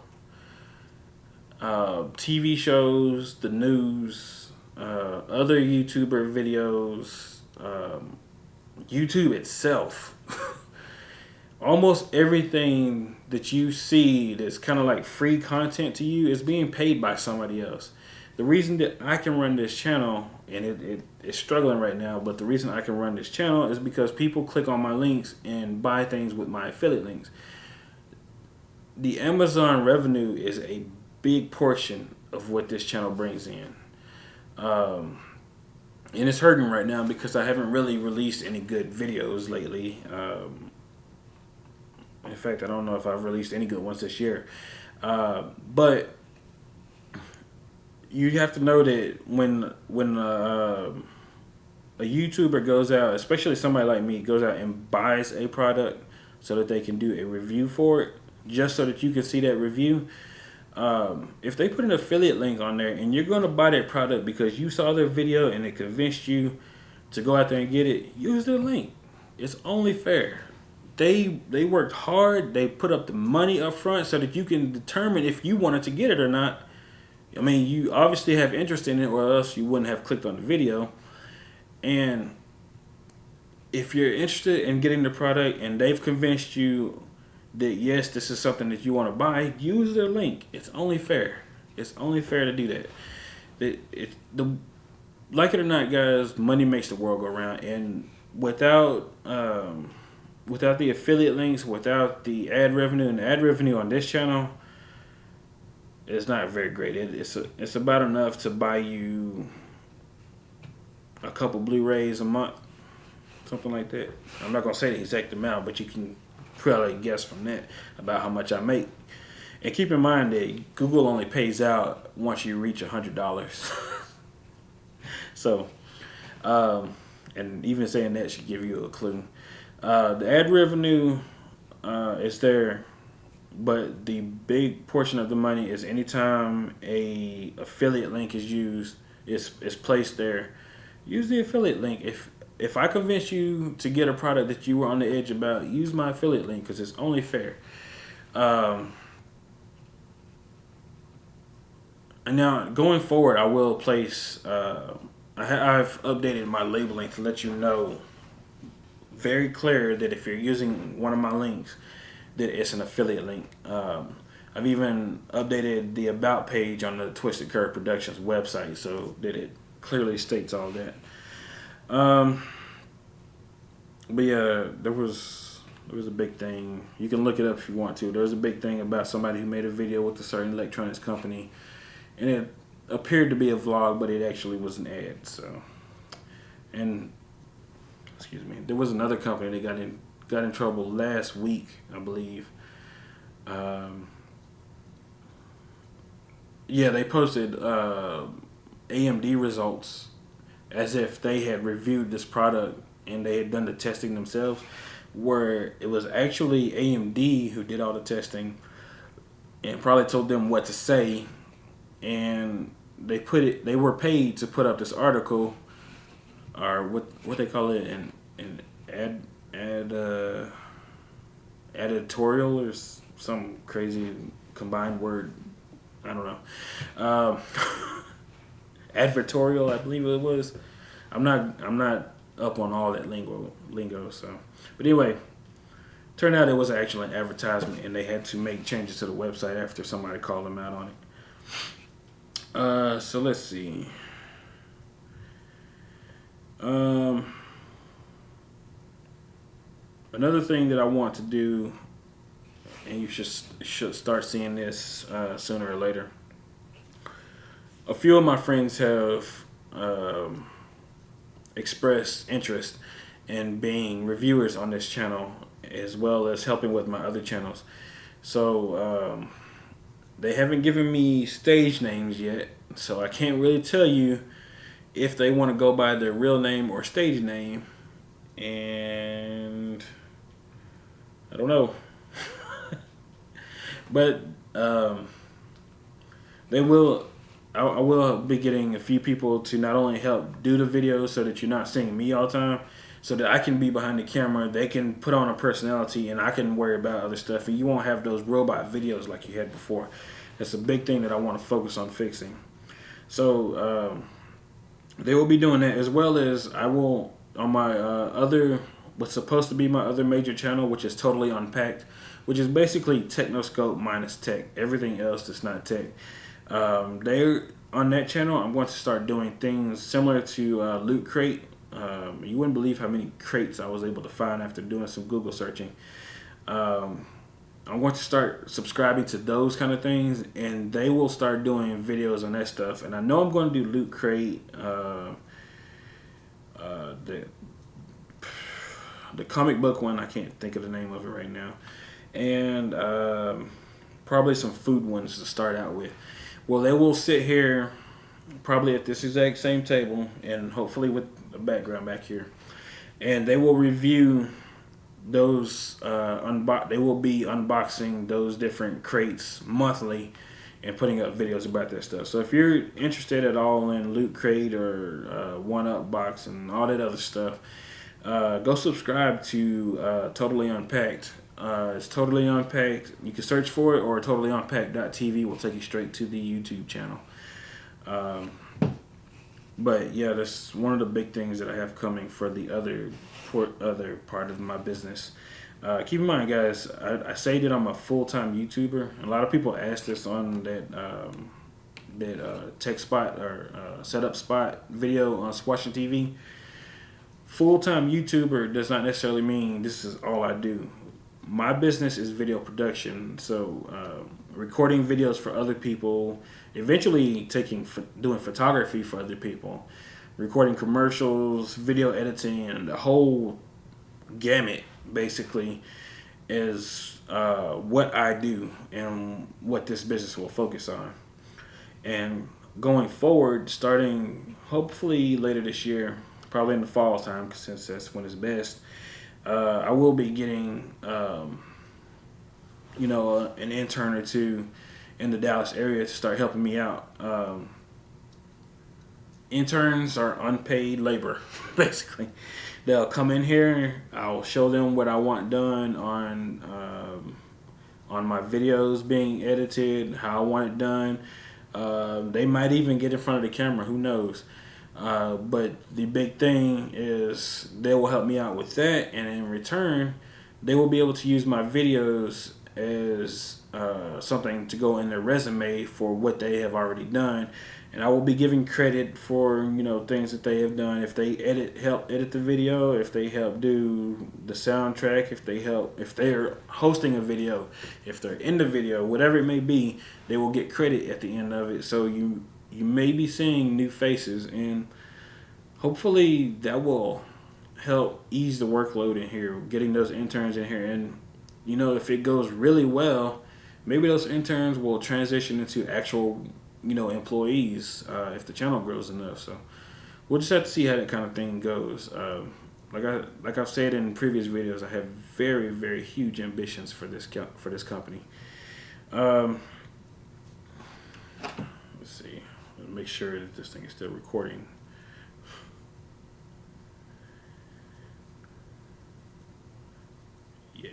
S2: TV shows, the news, other YouTuber videos, YouTube itself, almost everything that you see that's kind of like free content to you is being paid by somebody else. The reason that I can run this channel, and it's struggling right now, but the reason I can run this channel is because people click on my links and buy things with my affiliate links. The Amazon revenue is a big portion of what this channel brings in. And it's hurting right now because I haven't really released any good videos lately. In fact, I don't know if I've released any good ones this year. But you have to know that when a YouTuber goes out, especially somebody like me, goes out and buys a product so that they can do a review for it, just so that you can see that review. If they put an affiliate link on there and you're going to buy that product because you saw their video and it convinced you to go out there and get it, use their link. It's only fair. They worked hard. They put up the money up front so that you can determine if you wanted to get it or not. I mean, you obviously have interest in it, or else you wouldn't have clicked on the video. And if you're interested in getting the product and they've convinced you that yes, this is something that you want to buy, use their link. It's only fair. It's only fair to do that. Like it or not, guys, money makes the world go round, and without the affiliate links, without the ad revenue, and the ad revenue on this channel, it's not very great. It's about enough to buy you a couple Blu-rays a month, something like that. I'm not gonna say the exact amount, but you can probably guess from that about how much I make. And keep in mind that Google only pays out once you reach $100. So, and even saying that should give you a clue. The ad revenue is there, but the big portion of the money is anytime a affiliate link is used, is placed there. Use the affiliate link. If I convince you to get a product that you were on the edge about, use my affiliate link because it's only fair. And now going forward, I will place. I've updated my labeling to let you know very clear that if you're using one of my links, that it's an affiliate link. I've even updated the about page on the Twisted Curve Productions website so that it clearly states all that. But yeah, there was a big thing. You can look it up if you want to. There was a big thing about somebody who made a video with a certain electronics company, and it appeared to be a vlog, but it actually was an ad. So, and excuse me, there was another company that got in trouble last week, I believe. Yeah, they posted AMD results as if they had reviewed this product and they had done the testing themselves, where it was actually AMD who did all the testing and probably told them what to say, and they were paid to put up this article, or what they call it, editorial, or some crazy combined word, I don't know, advertorial, I believe it was. I'm not up on all that lingo. So, but anyway, turned out it was actually an advertisement, and they had to make changes to the website after somebody called them out on it. So let's see. Another thing that I want to do, and you should start seeing this sooner or later. A few of my friends have expressed interest in being reviewers on this channel, as well as helping with my other channels. So they haven't given me stage names yet, so I can't really tell you if they want to go by their real name or stage name, and I don't know. But they will. I will be getting a few people to not only help do the videos so that you're not seeing me all the time, so that I can be behind the camera, they can put on a personality, and I can worry about other stuff, and you won't have those robot videos like you had before. That's a big thing that I want to focus on fixing. So they will be doing that, as well as I will on my what's supposed to be my other major channel, which is Totally Unpacked, which is basically Technoscope minus tech, everything else that's not tech. They're on that channel. I'm going to start doing things similar to Loot Crate. You wouldn't believe how many crates I was able to find after doing some Google searching. I'm going to start subscribing to those kind of things, and they will start doing videos on that stuff. And I know I'm going to do Loot Crate, the comic book one. I can't think of the name of it right now, and probably some food ones to start out with. Well, they will sit here probably at this exact same table, and hopefully with the background back here, and they will review those they will be unboxing those different crates monthly and putting up videos about that stuff. So if you're interested at all in Loot Crate or One Up Box and all that other stuff, go subscribe to Totally Unpacked. It's Totally Unpacked. You can search for it, or totallyunpacked.tv will take you straight to the YouTube channel. But yeah, that's one of the big things that I have coming for the other part of my business. Keep in mind, guys, I say that I'm a full-time YouTuber. A lot of people ask this on that tech spot or setup spot video on Squashing TV. Full-time YouTuber does not necessarily mean this is all I do. My business is video production, so recording videos for other people, eventually doing photography for other people, recording commercials, video editing, and the whole gamut basically is what I do and what this business will focus on. And going forward, starting hopefully later this year, probably in the fall time, since that's when it's best, I will be getting, an intern or two in the Dallas area to start helping me out. Interns are unpaid labor, basically. They'll come in here, I'll show them what I want done on my videos being edited, how I want it done. They might even get in front of the camera, who knows. But the big thing is they will help me out with that, and in return, they will be able to use my videos as something to go in their resume for what they have already done. And I will be giving credit for, you know, things that they have done. If they help edit the video, if they help do the soundtrack, if they're hosting a video, if they're in the video, whatever it may be, they will get credit at the end of it. So you may be seeing new faces, and hopefully that will help ease the workload in here, getting those interns in here. And, you know, if it goes really well, maybe those interns will transition into actual, you know, employees if the channel grows enough. So we'll just have to see how that kind of thing goes. Like I've said in previous videos, I have very, very huge ambitions for this company. Let's see. Let's make sure that this thing is still recording. Yeah.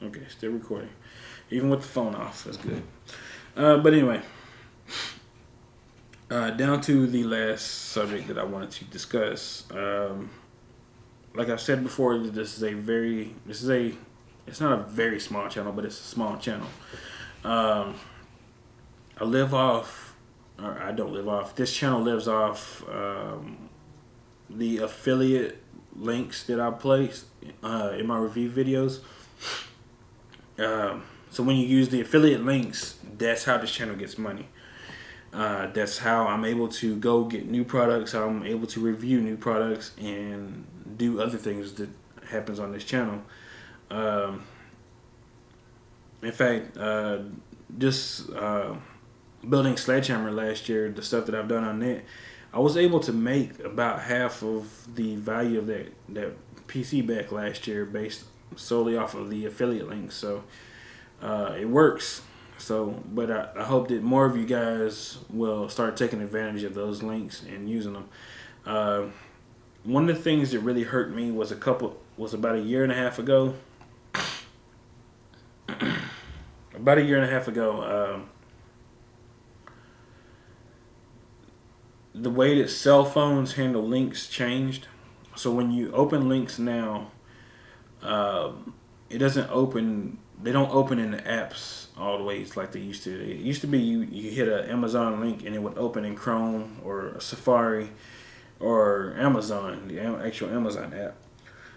S2: Okay, still recording. Even with the phone off, that's good. But anyway, down to the last subject that I wanted to discuss. Like I've said before, it's not a very small channel, but it's a small channel. I don't live off. This channel lives off the affiliate links that I place in my review videos. So when you use the affiliate links, that's how this channel gets money. That's how I'm able to go get new products, how I'm able to review new products and do other things that happens on this channel. In fact, just building Sledgehammer last year, the stuff that I've done on it, I was able to make about half of the value of that PC back last year based solely off of the affiliate links. So it works. So, but I hope that more of you guys will start taking advantage of those links and using them. One of the things that really hurt me was about a year and a half ago. About a year and a half ago, the way that cell phones handle links changed. So when you open links now, it doesn't open. They don't open in the apps all the way like they used to. It used to be you hit an Amazon link and it would open in Chrome or Safari or Amazon, the actual Amazon app.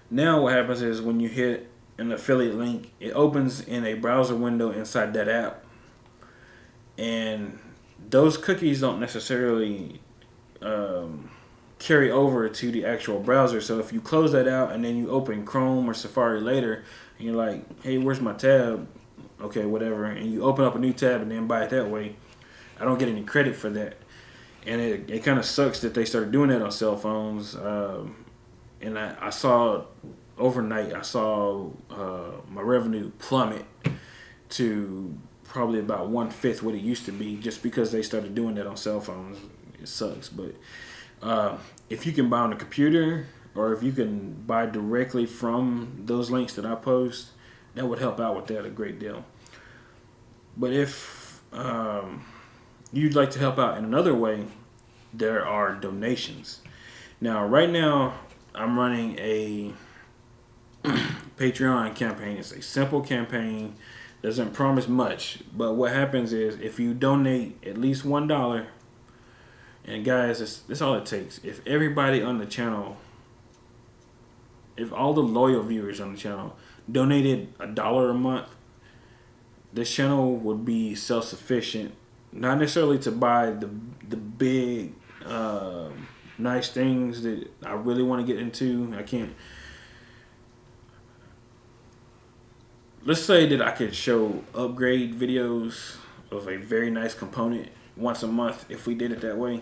S2: Now what happens is when you hit an affiliate link, it opens in a browser window inside that app. And those cookies don't necessarily carry over to the actual browser. So if you close that out and then you open Chrome or Safari later, and you're like, hey, where's my tab? Okay, whatever. And you open up a new tab and then buy it that way. I don't get any credit for that. And it kind of sucks that they started doing that on cell phones. And I saw overnight, my revenue plummet to probably about 1/5 what it used to be just because they started doing that on cell phones. It sucks. But if you can buy on a computer, or if you can buy directly from those links that I post, that would help out with that a great deal. But if you'd like to help out in another way, there are donations. Now, right now, I'm running a Patreon campaign. It's a simple campaign, doesn't promise much, but what happens is if you donate at least $1, and guys, that's all it takes. If everybody on the channel, if all the loyal viewers on the channel donated $1 a month, this channel would be self-sufficient. Not necessarily to buy the big nice things that I really want to get into. I can't. Let's say that I could show upgrade videos of a very nice component once a month if we did it that way.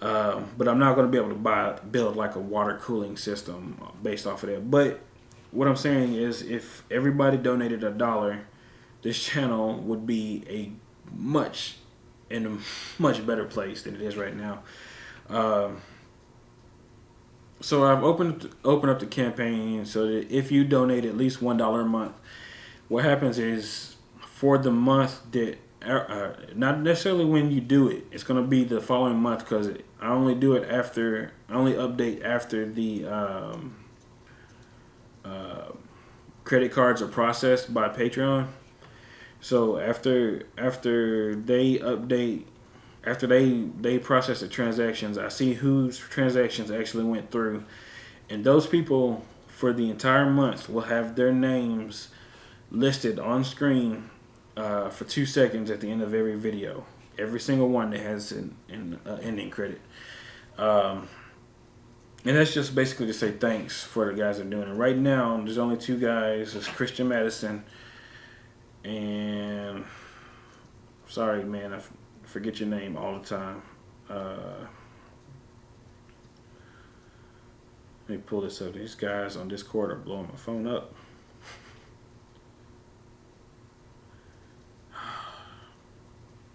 S2: But I'm not going to be able to build like a water cooling system based off of that. But what I'm saying is, if everybody donated $1, this channel would be in a much better place than it is right now. So I've opened up the campaign so that if you donate at least $1 a month, what happens is for the month that not necessarily when you do it, it's going to be the following month, because I only update after the credit cards are processed by Patreon. So after they update, after they process the transactions, I see whose transactions actually went through, and those people for the entire month will have their names listed on screen for 2 seconds at the end of every video. Every single one that has an ending credit. And that's just basically to say thanks for the guys that are doing it. Right now, there's only 2 guys. It's Christian Madison and... Sorry, man. I forget your name all the time. Let me pull this up. These guys on Discord are blowing my phone up.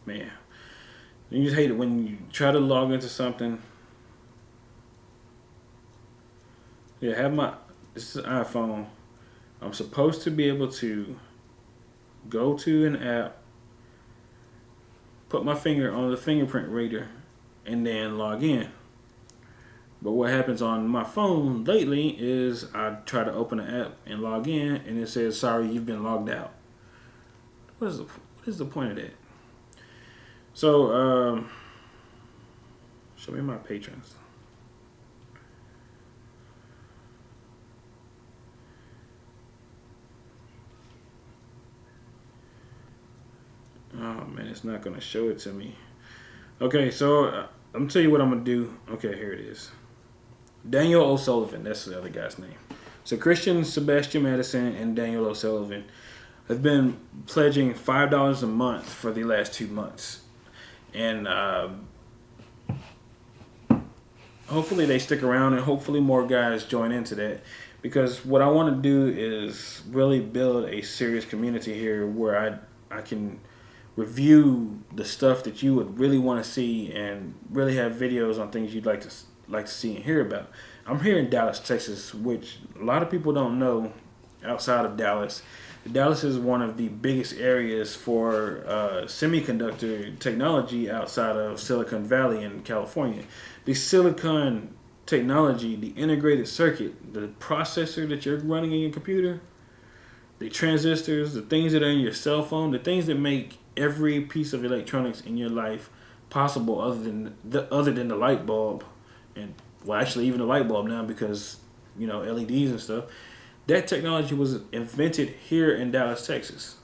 S2: Man. You just hate it when you try to log into something. Yeah, this is an iPhone. I'm supposed to be able to go to an app, put my finger on the fingerprint reader, and then log in. But what happens on my phone lately is I try to open the app and log in, and it says, sorry, you've been logged out. What is the point of that? So, show me my patrons. Oh man, it's not gonna show it to me. Okay, so I'm gonna tell you what I'm gonna do. Okay, here it is. Daniel O'Sullivan, that's the other guy's name. So Christian Sebastian Madison and Daniel O'Sullivan have been pledging $5 a month for the last 2 months. And hopefully they stick around, and hopefully more guys join into that. Because what I want to do is really build a serious community here where I can review the stuff that you would really want to see and really have videos on things you'd like to see and hear about. I'm here in Dallas, Texas, which a lot of people don't know outside of Dallas. Dallas is one of the biggest areas for semiconductor technology outside of Silicon Valley in California. The silicon technology, the integrated circuit, the processor that you're running in your computer, the transistors, the things that are in your cell phone, the things that make every piece of electronics in your life possible other than the light bulb, and well, actually even the light bulb now, because you know, LEDs and stuff. That technology was invented here in Dallas, Texas.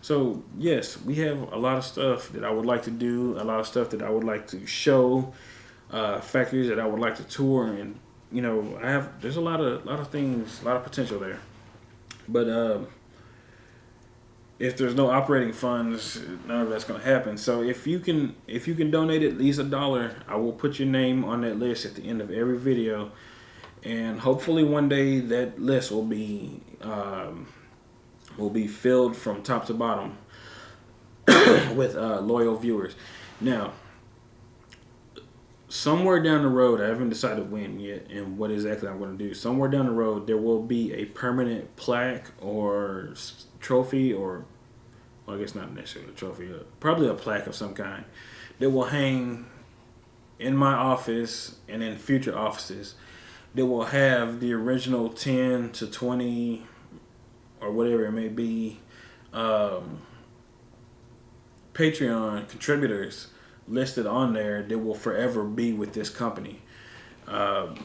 S2: So yes, we have a lot of stuff that I would like to do, a lot of stuff that I would like to show, factories that I would like to tour, and you know, there's a lot of things, a lot of potential there. But if there's no operating funds, none of that's going to happen. So if you can donate at least $1, I will put your name on that list at the end of every video, and hopefully one day that list will be filled from top to bottom with loyal viewers. Now, somewhere down the road, I haven't decided when yet and what exactly I'm going to do. Somewhere down the road, there will be a permanent plaque or trophy, or well, I guess not necessarily a trophy, probably a plaque of some kind that will hang in my office and in future offices that will have the original 10 to 20 or whatever it may be Patreon contributors listed on there that will forever be with this company. I'm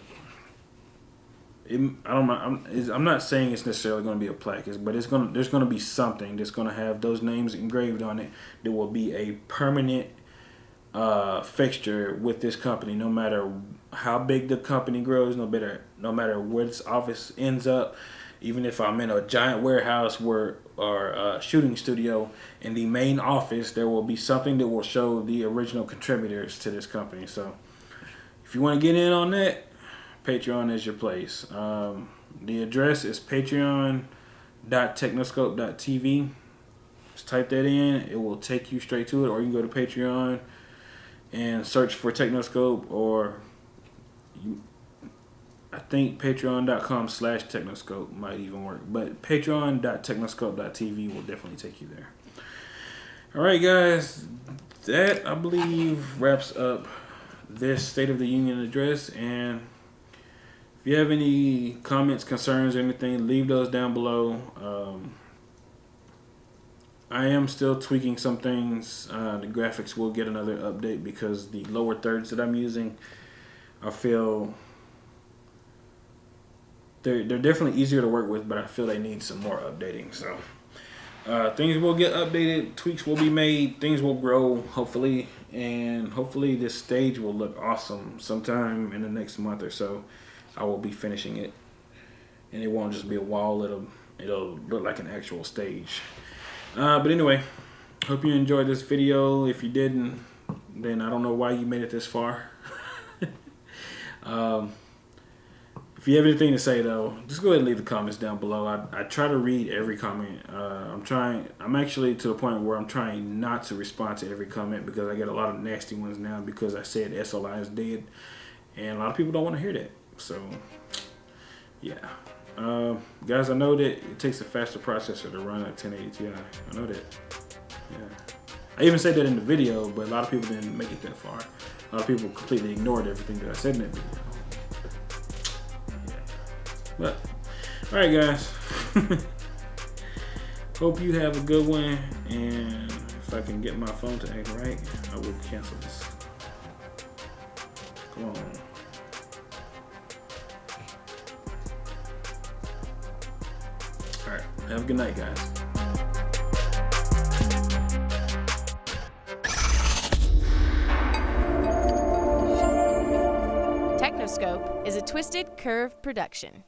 S2: not saying it's necessarily going to be a plaque, but there's going to be something that's going to have those names engraved on it that will be a permanent fixture with this company, no matter how big the company grows, no matter where this office ends up. Even if I'm in a giant warehouse or a shooting studio, in the main office, there will be something that will show the original contributors to this company. So if you want to get in on that, Patreon is your place. The address is patreon.technoscope.tv. Just type that in. It will take you straight to it. Or you can go to Patreon and search for Technoscope, or I think patreon.com/Technoscope might even work. But patreon.technoscope.tv will definitely take you there. Alright guys, that I believe wraps up this State of the Union address, and If you have any comments, concerns, or anything, leave those down below. I am still tweaking some things. The graphics will get another update because the lower thirds that I'm using, I feel they're definitely easier to work with, but I feel they need some more updating. So things will get updated, tweaks will be made, things will grow, hopefully, and hopefully this stage will look awesome sometime in the next month or so. I will be finishing it, and it won't just be a wall. It'll look like an actual stage. But anyway, hope you enjoyed this video. If you didn't, then I don't know why you made it this far. If you have anything to say, though, just go ahead and leave the comments down below. I try to read every comment. I'm actually to the point where I'm trying not to respond to every comment because I get a lot of nasty ones now because I said SLI is dead, and a lot of people don't want to hear that. So, yeah. Guys, I know that it takes a faster processor to run a 1080 Ti. I know that. Yeah. I even said that in the video, but a lot of people didn't make it that far. A lot of people completely ignored everything that I said in that video. But, alright guys, hope you have a good one, and if I can get my phone to act right, I will cancel this. Come on. Alright, have a good night guys.
S1: TechnoScope is a Twisted Curve production.